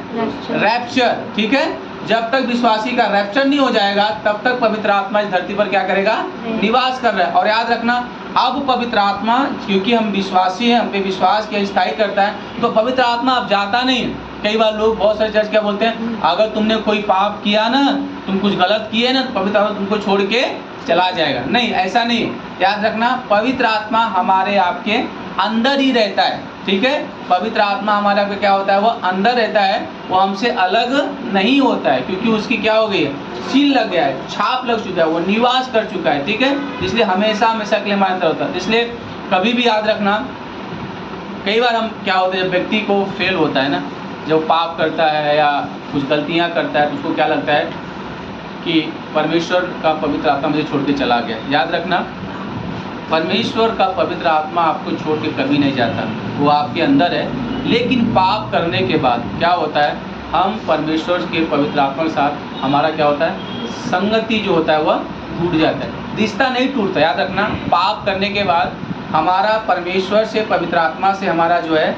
रैप्चर, ठीक है? जब तक विश्वासी का रैप्चर नहीं हो जाएगा तब तक पवित्र आत्मा इस धरती पर क्या करेगा, निवास कर रहा है। और याद रखना, अब पवित्र आत्मा, क्योंकि हम विश्वासी हैं, हम पे विश्वास किया स्थायी करता है, तो पवित्र आत्मा अब जाता नहीं है। कई बार लोग, बहुत सारे चर्च क्या बोलते हैं, अगर तुमने कोई पाप किया ना, तुम कुछ गलत किए ना, तो पवित्र आत्मा तुमको छोड़ के चला जाएगा। नहीं, ऐसा नहीं। याद रखना, पवित्र आत्मा हमारे आपके अंदर ही रहता है, ठीक है? पवित्र आत्मा हमारे आपके क्या होता है, वो अंदर रहता है, वो हमसे अलग नहीं होता है, क्योंकि उसकी क्या हो गई है, सील लग गया है, छाप लग चुका है, वो निवास कर चुका है, ठीक है? इसलिए हमेशा हमेशा के लिए हमारे अंदर होता है। इसलिए कभी भी याद रखना, कई बार हम क्या होता है, जब व्यक्ति को फेल होता है ना, जब पाप करता है या कुछ गलतियाँ करता है, तो उसको क्या लगता है कि परमेश्वर का पवित्र आत्मा मुझे छोड़ के चला गया। याद रखना, परमेश्वर का पवित्र आत्मा आपको छोड़ के कभी नहीं जाता, वो आपके अंदर है। लेकिन पाप करने के बाद क्या होता है, हम परमेश्वर के पवित्र आत्मा के साथ हमारा क्या होता है, संगति जो होता है वह टूट जाता है, रिश्ता नहीं टूटता। याद रखना, पाप करने के बाद हमारा परमेश्वर से, पवित्र आत्मा से हमारा जो है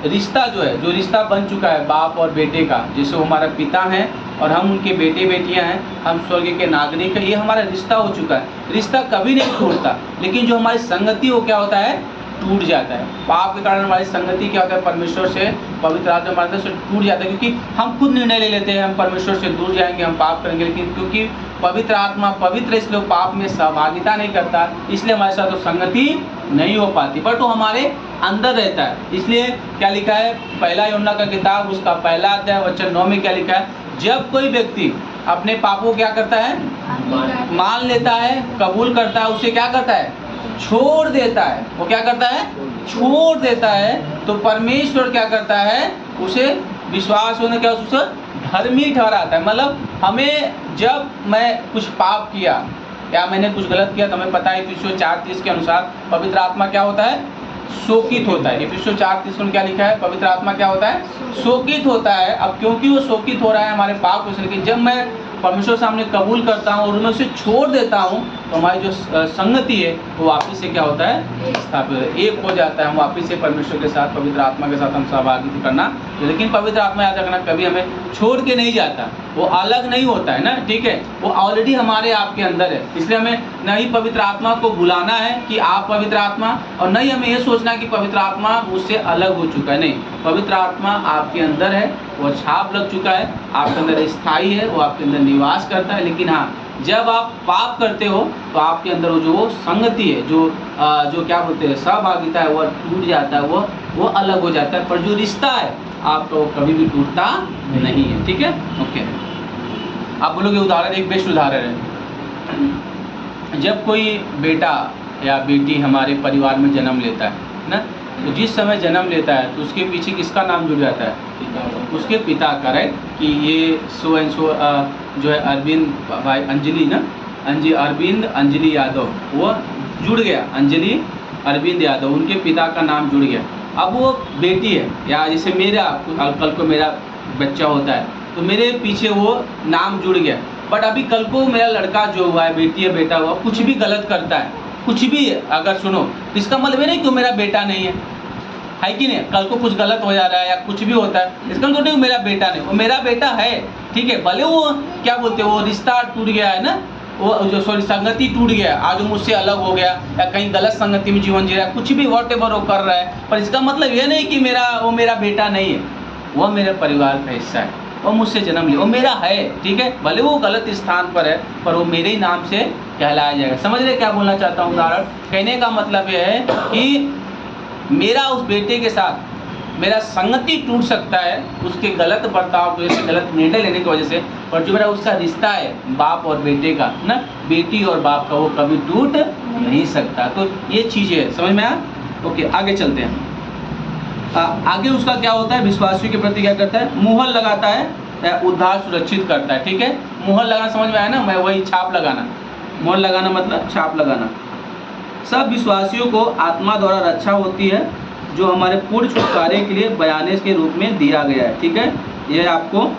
रिश्ता जो है, जो रिश्ता बन चुका है बाप और बेटे का, जैसे वो हमारा पिता हैं और हम उनके बेटे बेटियां हैं, हम स्वर्ग के नागरिक हैं, ये हमारा रिश्ता हो चुका है। रिश्ता कभी नहीं टूटता, लेकिन जो हमारी संगति वो क्या होता है, टूट जाता है। पाप के कारण हमारी संगति क्या होता है, परमेश्वर से, पवित्र आत्मा हमारे अंदर से टूट जाता है, क्योंकि हम खुद निर्णय ले लेते हैं हम परमेश्वर से दूर जाएंगे, हम पाप करेंगे, लेकिन क्योंकि पवित्र आत्मा पवित्र, इसलिए पाप में सहभागिता नहीं करता, इसलिए हमारे साथ वो संगति नहीं हो पाती, बट वो हमारे अंदर रहता है। इसलिए क्या लिखा है, पहला यूहन्ना का किताब, उसका पहला अध्याय वचन 9 में क्या लिखा है, जब कोई व्यक्ति अपने पापों क्या करता है, मान लेता है, कबूल करता है, उसे क्या करता है, छोड़ देता है, वो क्या करता है, छोड़ देता है, तो परमेश्वर क्या करता है, उसे विश्वास होने क्या उसे धर्मी ठहराता है। मतलब हमें, जब मैं कुछ पाप किया या मैंने कुछ गलत किया, तो हमें पता है इफिसियों 4:30 के अनुसार पवित्र आत्मा क्या होता है, शोकित होता है। इफिसियों 4:30 में क्या लिखा है, पवित्र आत्मा क्या होता है, शोकित होता है। अब क्योंकि वो शोकित हो रहा है हमारे पाप को, लेकिन जब मैं परमेश्वर सामने कबूल करता हूँ और उन्हें उसे छोड़ देता हूँ, तो हमारी जो संगति है वो वापस से क्या होता है, स्थापित, एक हो जाता है। हम वापस से परमेश्वर के साथ, पवित्र आत्मा के साथ हम सहभागिता करना। लेकिन पवित्र आत्मा, याद रखना, कभी हमें छोड़ के नहीं जाता, वो अलग नहीं होता है ना, ठीक है? वो ऑलरेडी हमारे आपके अंदर है। इसलिए हमें न ही पवित्र आत्मा को बुलाना है कि आप पवित्र आत्मा, और न ही हमें ये सोचना कि पवित्र आत्मा मुझसे अलग हो चुका है। नहीं, पवित्र आत्मा आपके अंदर है, वो छाप लग चुका है, आपके अंदर स्थायी है, वो आपके अंदर निवास करता है। लेकिन हाँ, जब आप पाप करते हो तो आपके अंदर वो संगति है, जो क्या बोलते हैं, सहभागिता है, वो टूट जाता है, वो अलग हो जाता है। पर जो रिश्ता है आपका, वो कभी भी टूटता नहीं है, ठीक है? ओके, आप बोलोगे उदाहरण, एक बेस्ट उदाहरण है, जब कोई बेटा या बेटी हमारे परिवार में जन्म लेता है ना, तो जिस समय जन्म लेता है तो उसके पीछे किसका नाम जुड़ जाता है, उसके पिता का, राइट? कि ये सो एंड सो जो है अरविंद भाई, अंजलि ना, अरविंद अंजलि यादव, वो जुड़ गया, अंजलि अरविंद यादव, उनके पिता का नाम जुड़ गया। अब वो बेटी है, या जैसे मेरा, कल को मेरा बच्चा होता है तो मेरे पीछे वो नाम जुड़ गया। बट अभी कल को मेरा लड़का जो हुआ है, बेटी या बेटा हुआ, कुछ भी गलत करता है, कुछ भी अगर सुनो, तो इसका मतलब ये नहीं कि मेरा बेटा नहीं है कि नहीं? कल को कुछ गलत हो जा रहा है या कुछ भी होता है, इसका मतलब नहीं मेरा बेटा नहीं, वो मेरा बेटा है, ठीक है? भले वो क्या बोलते हैं, वो रिश्ता टूट गया है ना, वो जो संगति टूट गया, आज वो मुझसे अलग हो गया या कहीं गलत संगति में जीवन जी रहा है, कुछ भी व्हाटएवर वो कर रहा है, पर इसका मतलब ये नहीं कि वो मेरा बेटा नहीं है, वो मेरे परिवार का हिस्सा है, वो मुझसे जन्म लिया, वो मेरा है, ठीक है? भले वो गलत स्थान पर है, पर वो मेरे ही नाम से कहलाया जाएगा। समझ रहे क्या बोलना चाहता हूँ? उदाहरण कहने का मतलब यह है कि मेरा उस बेटे के साथ मेरा संगति टूट सकता है उसके गलत बर्ताव की वजह से, गलत निर्णय लेने की वजह से, पर जो मेरा उसका रिश्ता है बाप और बेटे का ना, बेटी और बाप का, वो कभी टूट नहीं सकता। तो ये चीज़ें है, समझ में आया? ओके, आगे चलते हैं। आगे उसका क्या होता है, विश्वासियों के प्रति क्या करता है, मुहर लगाता है, उद्धार सुरक्षित करता है। ठीक है, मुहर लगाना समझ में आया ना, मैं वही छाप लगाना, मुहर लगाना मतलब छाप लगाना। सब विश्वासियों को आत्मा द्वारा रक्षा होती है, जो हमारे पूर्ण छुटकारे के लिए बयाने के रूप में दिया गया है। ठीक है, यह आपको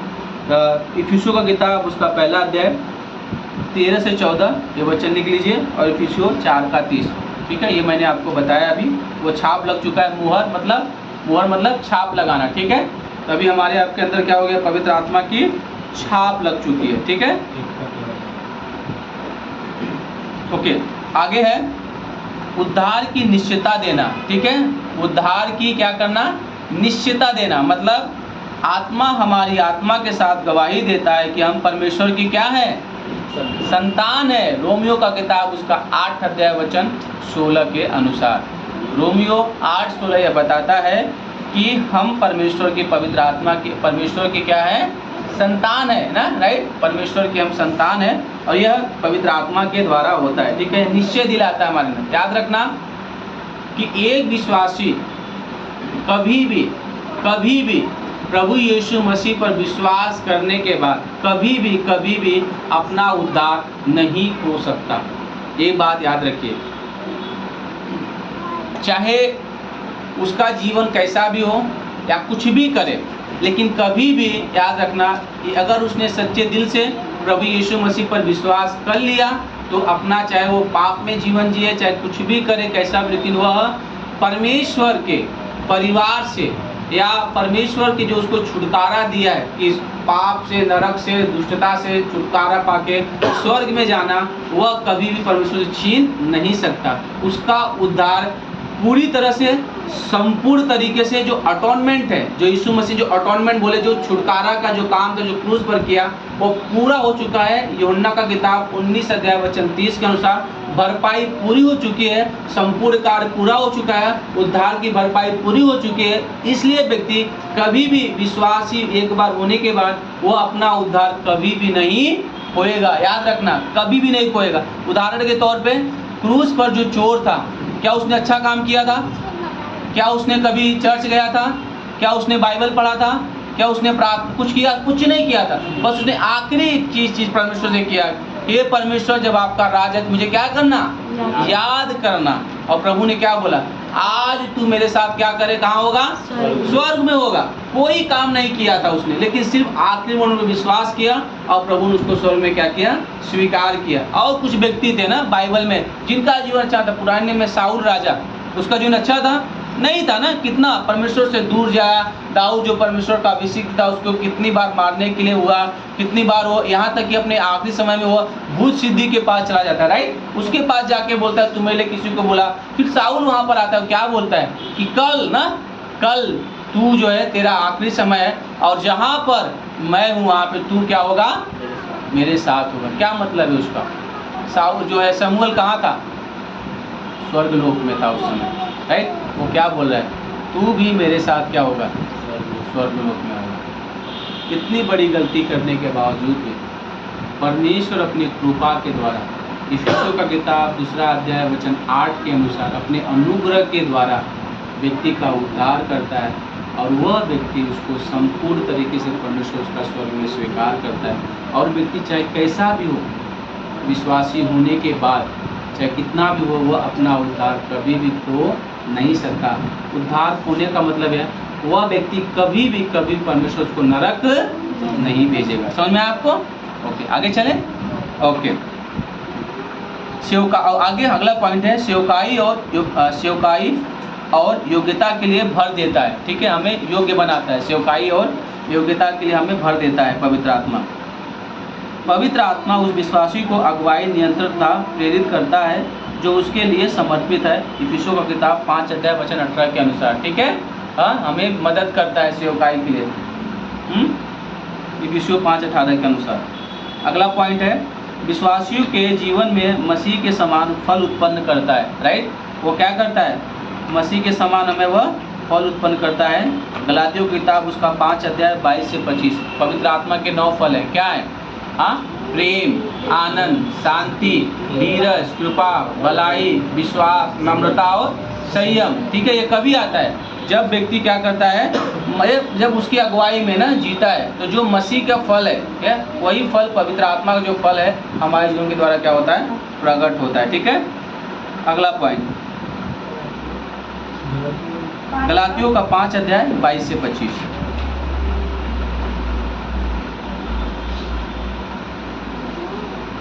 इफिसियों का किताब उसका पहला अध्याय 13 से 14 ये वचन लिख लीजिए, और इफिसियों 4 का 30। ठीक है, ये मैंने आपको बताया अभी, वो छाप लग चुका है। मुहर मतलब छाप लगाना। ठीक है, तभी हमारे आपके अंदर क्या हो गया, पवित्र आत्मा की छाप लग चुकी है। ठीक है, ओके, आगे है उद्धार की निश्चयता देना। ठीक है, उद्धार की क्या करना, निश्चयता देना, मतलब आत्मा हमारी आत्मा के साथ गवाही देता है कि हम परमेश्वर की क्या है, संतान है। रोमियो का किताब उसका 8 अध्याय वचन 16 के अनुसार, रोमियो 8:16 यह बताता है कि हम परमेश्वर की पवित्र आत्मा की, परमेश्वर की क्या है, संतान है ना, राइट, परमेश्वर की हम संतान है, और यह पवित्र आत्मा के द्वारा होता है। ठीक है, निश्चय दिलाता है हमारे अंदर। याद रखना कि एक विश्वासी कभी भी प्रभु यीशु मसीह पर विश्वास करने के बाद कभी भी अपना उद्धार नहीं हो सकता। ये बात याद रखिए, चाहे उसका जीवन कैसा भी हो या कुछ भी करे, लेकिन कभी भी याद रखना कि अगर उसने सच्चे दिल से प्रभु यीशु मसीह पर विश्वास कर लिया, तो अपना चाहे वो पाप में जीवन जिए, चाहे कुछ भी करे कैसा भी, लेकिन वह परमेश्वर के परिवार से या परमेश्वर के जो उसको छुटकारा दिया है कि पाप से, नरक से, दुष्टता से छुटकारा पाके स्वर्ग में जाना, वह कभी भी परमेश्वर से छीन नहीं सकता। उसका उद्धार पूरी तरह से, संपूर्ण तरीके से, जो अटोनमेंट है, जो यीशु मसीह जो अटोनमेंट बोले, जो छुटकारा का जो काम था, जो क्रूस पर किया, वो पूरा हो चुका है। यूहन्ना का किताब 19 अध्याय वचन 30 के अनुसार भरपाई पूरी हो चुकी है, संपूर्ण कार्य पूरा हो चुका है, उद्धार की भरपाई पूरी हो चुकी है। इसलिए व्यक्ति कभी भी विश्वासी एक बार होने के बाद वो अपना उद्धार कभी भी नहीं खोएगा। याद रखना, कभी भी नहीं खोएगा। उदाहरण के तौर पे क्रूस पर जो चोर था, क्या उसने अच्छा काम किया था? क्या उसने कभी चर्च गया था? क्या उसने बाइबल पढ़ा था? क्या उसने कुछ किया? कुछ नहीं किया था। बस उसने आखिरी चीज परमेश्वर से किया, हे परमेश्वर, जब आपका राज है तो मुझे क्या करना, याद करना। और प्रभु ने क्या बोला, आज तू मेरे साथ क्या करे, कहाँ होगा, स्वर्ग में होगा। कोई काम नहीं किया था उसने, लेकिन सिर्फ आखिरी मोड़ में विश्वास किया और प्रभु ने उसको स्वर्ग में क्या किया, स्वीकार किया। और कुछ व्यक्ति थे ना बाइबल में जिनका जीवन अच्छा था। पुराने में साउल राजा, उसका जीवन अच्छा था नहीं था ना, कितना परमेश्वर से दूर जाया। दाऊद जो परमेश्वर का अभिषिक्त था, उसको कितनी बार मारने के लिए हुआ, कितनी बार वो, यहाँ तक कि अपने आखिरी समय में वो भूत सिद्धि के पास चला जाता है, राइट, उसके पास जाके बोलता है तुम्हें किसी को बोला। फिर साउल वहाँ पर आता है, क्या बोलता है कि कल तू जो है तेरा आखिरी समय है, और जहाँ पर मैं हूँ वहाँ पे तू क्या होगा, मेरे साथ होगा। क्या मतलब है उसका? साउल जो है, शमूएल कहाँ था, स्वर्ग लोक में था उस समय, राइट। वो क्या बोल रहा है, तू भी मेरे साथ क्या होगा, स्वर्ग लोक में होगा। इतनी बड़ी गलती करने के बावजूद भी परमेश्वर अपनी कृपा के द्वारा, इफिसियों का किताब 2 अध्याय वचन 8 के अनुसार, अपने अनुग्रह के द्वारा व्यक्ति का उद्धार करता है, और वह व्यक्ति उसको संपूर्ण तरीके से परमेश्वर उसका स्वर्ग में स्वीकार करता है। और व्यक्ति चाहे कैसा भी हो, विश्वासी होने के बाद चाहे कितना भी हो, वह अपना उद्धार कभी भी खो नहीं सकता। उद्धार खोने का मतलब है वह व्यक्ति कभी भी परमेश्वर उसको नरक नहीं भेजेगा। समझ में आपको? ओके, आगे चलें। ओके, आगे अगला पॉइंट है सेवकाई और योग्यता के लिए भर देता है। ठीक है, हमें योग्य बनाता है। सेवकाई और योग्यता के लिए हमें भर देता है पवित्र आत्मा। पवित्र आत्मा उस विश्वासी को अगुवाई, नियंत्रण तथा प्रेरित करता है जो उसके लिए समर्पित है। इफिसियों का किताब 5 अध्याय वचन 18 के अनुसार। ठीक है, हाँ, हमें मदद करता है सेवकाई के लिए। इफिसियों 5:18 के अनुसार। अगला पॉइंट है विश्वासियों के जीवन में मसीह के समान फल उत्पन्न करता है, राइट। वो क्या करता है, मसीह के समान हमें वह फल उत्पन्न करता है। गलातियों की किताब उसका 5 अध्याय 22 से 25। पवित्र आत्मा के 9 फल है, क्या है? हाँ, प्रेम, आनंद, शांति, धीरज, कृपा, भलाई, विश्वास, नम्रता और संयम। ठीक है, ये कभी आता है जब व्यक्ति क्या करता है, जब उसकी अगुवाई में ना जीता है। तो जो मसीह का फल है वही फल, पवित्र आत्मा का जो फल है हमारे जीवन के द्वारा क्या होता है, प्रकट होता है। ठीक है, अगला पॉइंट गलातियों का 5 अध्याय 22 से 25।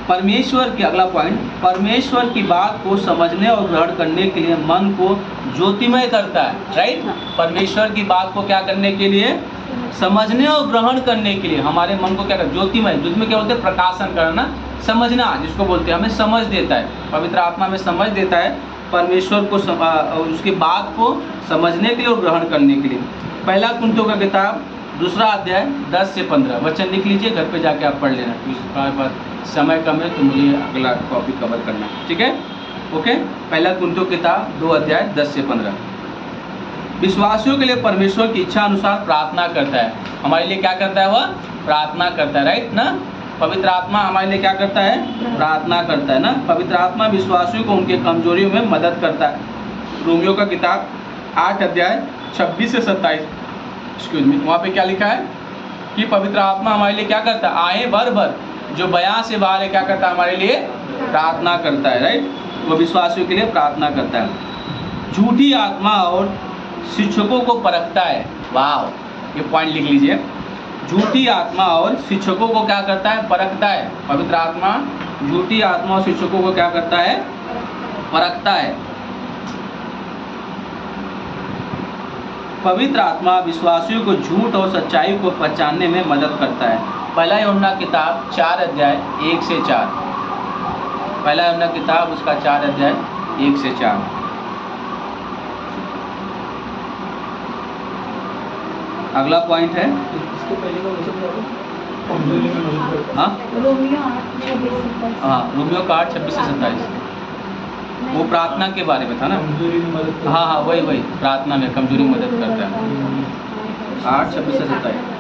परमेश्वर की, अगला पॉइंट, परमेश्वर की बात को समझने और ग्रहण करने के लिए मन को ज्योतिमय करता है। राइट, परमेश्वर की बात को क्या करने के लिए, समझने और ग्रहण करने के लिए हमारे मन को क्या कर, ज्योतिमय, ज्योतिमय क्या बोलते हैं, प्रकाशन करना, समझना जिसको बोलते हैं, हमें समझ देता है, पवित्र आत्मा में समझ देता है परमेश्वर को, उसकी बात को समझने के लिए और ग्रहण करने के लिए। पहला कुरिन्थियों का किताब 2 अध्याय 10 से 15 वचन लिख लीजिए, घर पे जाके आप पढ़ लेना। उसके बाद समय कम है तो मुझे अगला टॉपिक कवर करना है। ठीक है, ओके। पहला कुरिन्थियों किताब 2 अध्याय 10 से 15। विश्वासियों के लिए परमेश्वर की इच्छा अनुसार प्रार्थना करता है। हमारे लिए क्या करता है, वह प्रार्थना करता है। राइट ना, पवित्र आत्मा हमारे लिए क्या करता है, प्रार्थना करता है ना। पवित्र आत्मा विश्वासियों को उनके कमजोरियों में मदद करता है। रोमियो का किताब 8 अध्याय 26 से 27, एक्सक्यूज मी, वहाँ पे क्या लिखा है कि पवित्र आत्मा हमारे लिए क्या करता है, आए भर भर जो बयां से बाहर है क्या करता है, हमारे लिए प्रार्थना करता है। राइट, वो विश्वासियों के लिए प्रार्थना करता है। झूठी आत्मा और शिक्षकों को परखता है। वाह, ये पॉइंट लिख लीजिए। झूठी आत्मा और शिक्षकों को क्या करता है, परखता है। पवित्र आत्मा झूठी आत्मा और शिक्षकों को क्या करता है, परखता है। पवित्र आत्मा विश्वासियों को झूठ और सच्चाई को पहचानने में मदद करता है। पहला यूहन्ना किताब 4 अध्याय 1 से 4। पहला यूहन्ना किताब उसका 4 अध्याय 1 से 4। अगला पॉइंट है, इसके पहले का वचन क्या था? कमजोरी में मदद करता है। हाँ रोमियो 8:26। हाँ, रोमियो का 8:26 से 27 वो प्रार्थना के बारे में था ना। कमजोरी में मदद करता है। हाँ हाँ, वही वही, प्रार्थना में कमजोरी में मदद करता है। 8:26 से 27।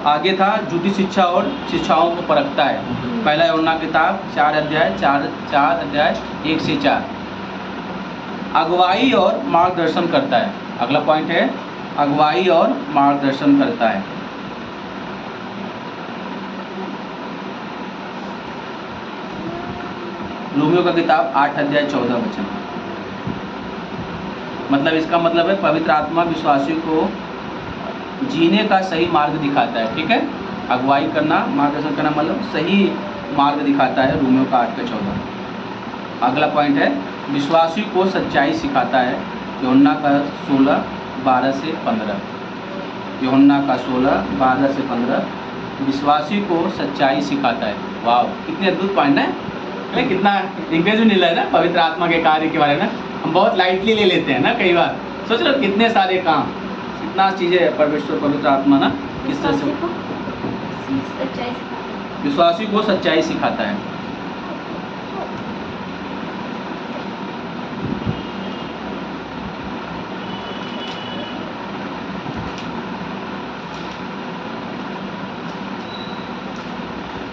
आगे था, झूठी शिक्षा और शिक्षाओं को परखता है। पहला यूहन्ना किताब 4 अध्याय 1 से 4। अगुवाई और मार्गदर्शन करता है। अगला पॉइंट है, अगुवाई और मार्गदर्शन करता है। रोमियो का किताब 8 अध्याय 14 वचन। मतलब इसका मतलब है पवित्र आत्मा विश्वासियों को जीने का सही मार्ग दिखाता है। ठीक है, अगुवाई करना, मार्गदर्शन करना मतलब सही मार्ग दिखाता है। रोमियो का 8:14। अगला पॉइंट है, विश्वासी को सच्चाई सिखाता है। यूहन्ना का 16:12 से 15। यूहन्ना का 16:12 से 15 विश्वासी को सच्चाई सिखाता है। वाह, कितने अद्भुत पॉइंट है। कितना इंग्रेज में मिला है ना पवित्र आत्मा के कार्य के बारे में। हम बहुत लाइटली ले लेते हैं ना कई बार। सोच लो कितने सारे काम, कितना चीज़ें परमेश्वर पवित्र आत्मा ना किस तरह से विश्वासी को सच्चाई सिखाता है।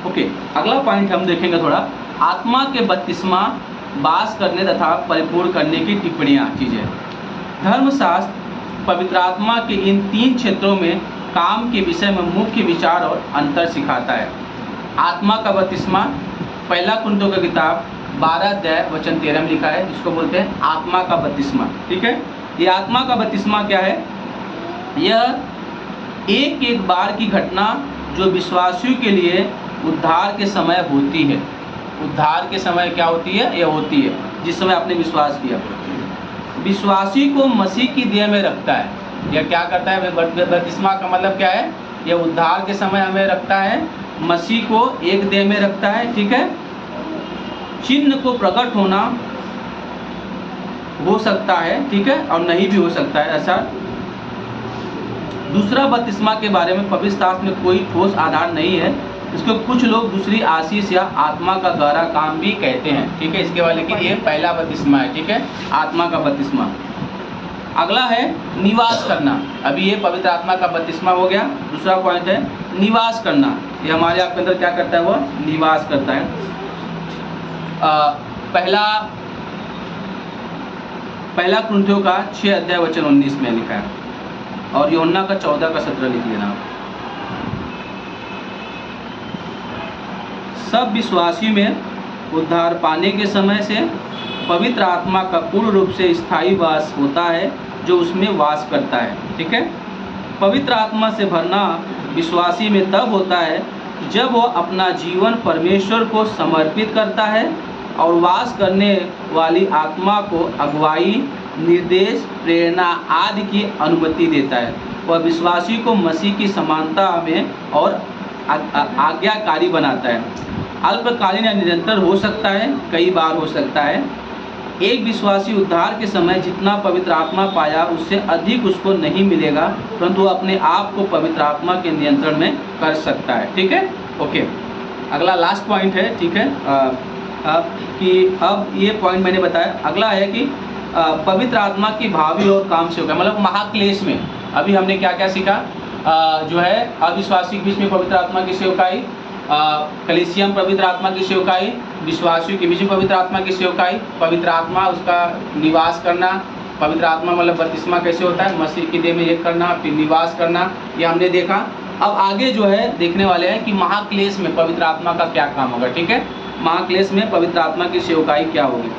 ओके, अगला पॉइंट हम देखेंगे थोड़ा, आत्मा के बपतिस्मा, वास करने तथा परिपूर्ण करने की टिप्पणियाँ चीज़ें। धर्मशास्त्र पवित्र आत्मा के इन 3 क्षेत्रों में काम के विषय में मुख्य विचार और अंतर सिखाता है। आत्मा का बपतिस्मा, पहला कुरिन्थियों का किताब 12 अध्याय वचन 13 में लिखा है, जिसको बोलते हैं आत्मा का बपतिस्मा। ठीक है, ये आत्मा का बपतिस्मा क्या है, यह एक बार की घटना जो विश्वासियों के लिए उद्धार के समय होती है। उद्धार के समय क्या होती है, यह होती है जिस समय आपने विश्वास किया। विश्वासी को मसीह की देह में रखता है। यह क्या करता है, बपतिस्मा का मतलब क्या है, यह उद्धार के समय हमें रखता है, मसीह को एक देह में रखता है। ठीक है, चिन्ह को प्रकट होना हो सकता है, ठीक है, और नहीं भी हो सकता है ऐसा। दूसरा बपतिस्मा के बारे में पवित्र शास्त्र में कोई ठोस आधार नहीं है। इसको कुछ लोग दूसरी आशीष या आत्मा का गहरा काम भी कहते हैं। ठीक है, इसके वाले कि ये पहला बपतिस्मा है। ठीक है, आत्मा का बपतिस्मा। अगला है निवास करना। अभी ये पवित्र आत्मा का बपतिस्मा हो गया। दूसरा पॉइंट है निवास करना। ये हमारे आपके अंदर क्या करता है, वो निवास करता है। पहला कुरिन्थियों का 6 अध्याय वचन 19 में लिखा है, और यूहन्ना का 14 का 17 लिख लेना। सब विश्वासियों में उद्धार पाने के समय से पवित्र आत्मा का पूर्ण रूप से स्थायी वास होता है, जो उसमें वास करता है। ठीक है, पवित्र आत्मा से भरना विश्वासी में तब होता है जब वो अपना जीवन परमेश्वर को समर्पित करता है और वास करने वाली आत्मा को अगुवाई, निर्देश, प्रेरणा आदि की अनुमति देता है। वह विश्वासी को मसीह की समानता में और आज्ञाकारी बनाता है। अल्पकालीन या निरंतर हो सकता है, कई बार हो सकता है। एक विश्वासी उद्धार के समय जितना पवित्र आत्मा पाया उससे अधिक उसको नहीं मिलेगा, परंतु वो अपने आप को पवित्र आत्मा के नियंत्रण में कर सकता है। ठीक है, ओके। अगला लास्ट पॉइंट है, ठीक है, कि अब ये पॉइंट मैंने बताया। अगला है कि पवित्र आत्मा की भावी और काम से होगा, मतलब महाक्लेश में अभी हमने क्या क्या सीखा। जो है अविश्वासी के बीच में पवित्र आत्मा की सेवकाई, कलीसिया में पवित्र आत्मा की सेवकाई, विश्वासियों के बीच में पवित्र आत्मा की सेवकाई, पवित्र आत्मा उसका निवास करना। पवित्र आत्मा मतलब बपतिस्मा कैसे होता है, मसीह की देह में एक करना, फिर निवास करना, ये हमने देखा। अब आगे जो है देखने वाले हैं कि महाक्लेश में पवित्र आत्मा का क्या काम होगा। ठीक है, महाक्लेश में पवित्र आत्मा की सेवकाई क्या होगी।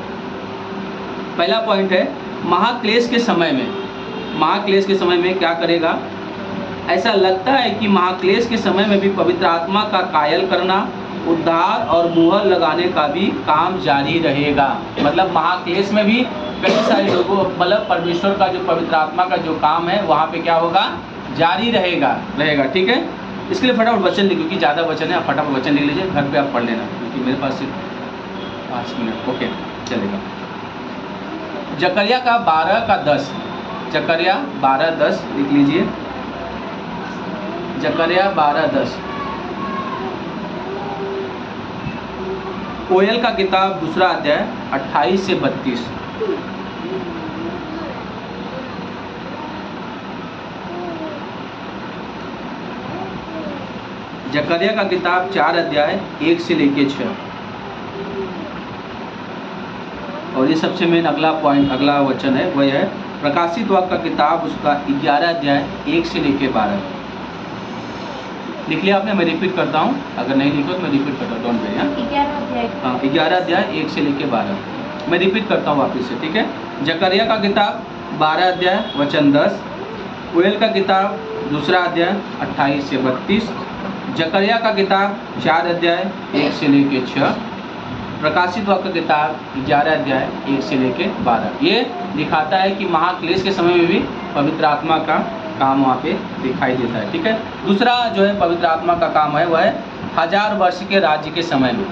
पहला पॉइंट है महाक्लेश के समय में, महाक्लेश के समय में क्या करेगा। ऐसा लगता है कि महाक्लेश के समय में भी पवित्र आत्मा का कायल करना, उद्धार और मुहर लगाने का भी काम जारी रहेगा। मतलब महाक्लेश में भी कई सारे लोगों, मतलब परमेश्वर का जो पवित्र आत्मा का जो काम है वहाँ पे क्या होगा, जारी रहेगा। ठीक है, इसके लिए फटाफट वचन लिखो, क्योंकि ज़्यादा वचन है, आप फटाफट वचन लिख लीजिए, घर पे आप पढ़ लेना, क्योंकि मेरे पास सिर्फ 5 मिनट। ओके, चलेगा। जकरिया का 12 का 10, जकरिया 12:10 लिख लीजिए। जकरिया 12:10। कोयल का किताब 2 अध्याय 28 से 32। जकरिया का किताब 4 अध्याय 1 से लेके 6। और ये सबसे मेन अगला पॉइंट, अगला वचन है वह है प्रकाशित वाक्य का किताब उसका 11 अध्याय 1 से लेके 12। लिख लिया आपने, मैं रिपीट करता हूँ, अगर नहीं लिखो तो मैं रिपीट करता हूँ, डोंट वरी। हाँ, 11 अध्याय 1 से लेके 12 मैं रिपीट करता हूँ वापस से। ठीक है, जकरिया का किताब 12 अध्याय वचन 10, कोयल का किताब 2 अध्याय 28 से 32, जकरिया का किताब 4 अध्याय 1 से लेके 6, प्रकाशित वाक्य किताब 11 अध्याय 1 से लेके 12। ये दिखाता है कि महाक्लेश के समय में भी पवित्र आत्मा का काम वहाँ पे दिखाई देता है। ठीक है, दूसरा जो है पवित्र आत्मा का काम है वह है 1000 वर्ष के राज्य के समय में।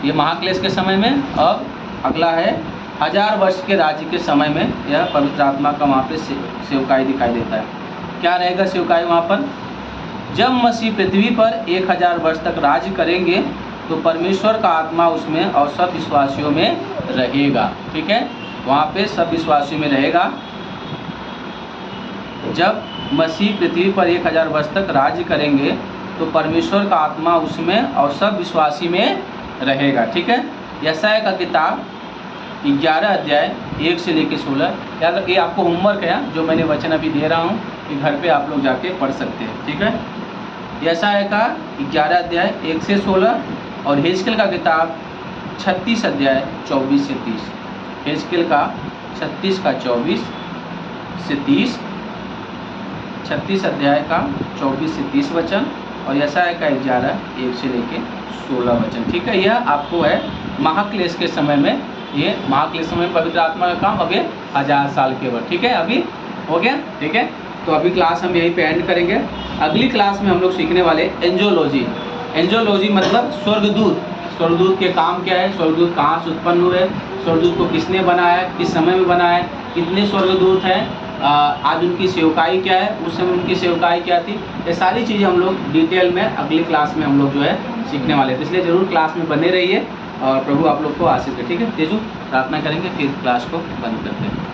ये महाक्लेश के समय में। अब अगला है 1000 वर्ष के राज्य के समय में यह पवित्र आत्मा का वहाँ पे सेवकाई दिखाई देता है। क्या रहेगा सेवकाई वहाँ पर, जब मसीह पृथ्वी पर 1000 वर्ष तक राज्य करेंगे तो परमेश्वर का आत्मा उसमें और सब विश्वासियों में रहेगा। ठीक है, वहाँ पे सब विश्वासियों में रहेगा। जब मसीह पृथ्वी पर 1000 वर्ष तक राज्य करेंगे तो परमेश्वर का आत्मा उसमें और सब विश्वासी में रहेगा। ठीक है, यशायाह का किताब 11 अध्याय 1 से लेकर 16। याद रखिए, आपको होमवर्क है जो मैंने वचन अभी दे रहा हूँ कि घर पे आप लोग जाके पढ़ सकते हैं। ठीक है, यशायाह का 11 अध्याय 1 से 16 और हेजकेल का किताब 36 अध्याय 24 से 30। हेजकेल का 36 का 24 से 30, 36 अध्याय का 24 से 30 वचन और यशायाह का 11 1 से लेके 16 वचन। ठीक है, यह आपको है महाक्लेश के समय में, ये महाक्लेश समय में पवित्र आत्मा का काम अभी 1000 साल के बाद। ठीक है, अभी हो गया। ठीक है, तो अभी क्लास हम यहीं पे एंड करेंगे। अगली क्लास में हम लोग सीखने वाले एंजोलॉजी। एंजोलॉजी मतलब स्वर्गदूत। स्वर्गदूत के काम क्या है, स्वर्गदूत कहाँ से उत्पन्न हुए, स्वर्गदूत को किसने बनाया, किस समय में बनाया, कितने स्वर्गदूत हैं, आज उनकी सेवकाई क्या है, उस समय उनकी सेवकाई क्या थी। ये सारी चीज़ें हम लोग डिटेल में अगली क्लास में हम लोग जो है सीखने वाले हैं। तो इसलिए ज़रूर क्लास में बने रहिए और प्रभु आप लोग को आशीष दे। ठीक है, तेजू प्रार्थना करेंगे फिर क्लास को बंद करते हैं।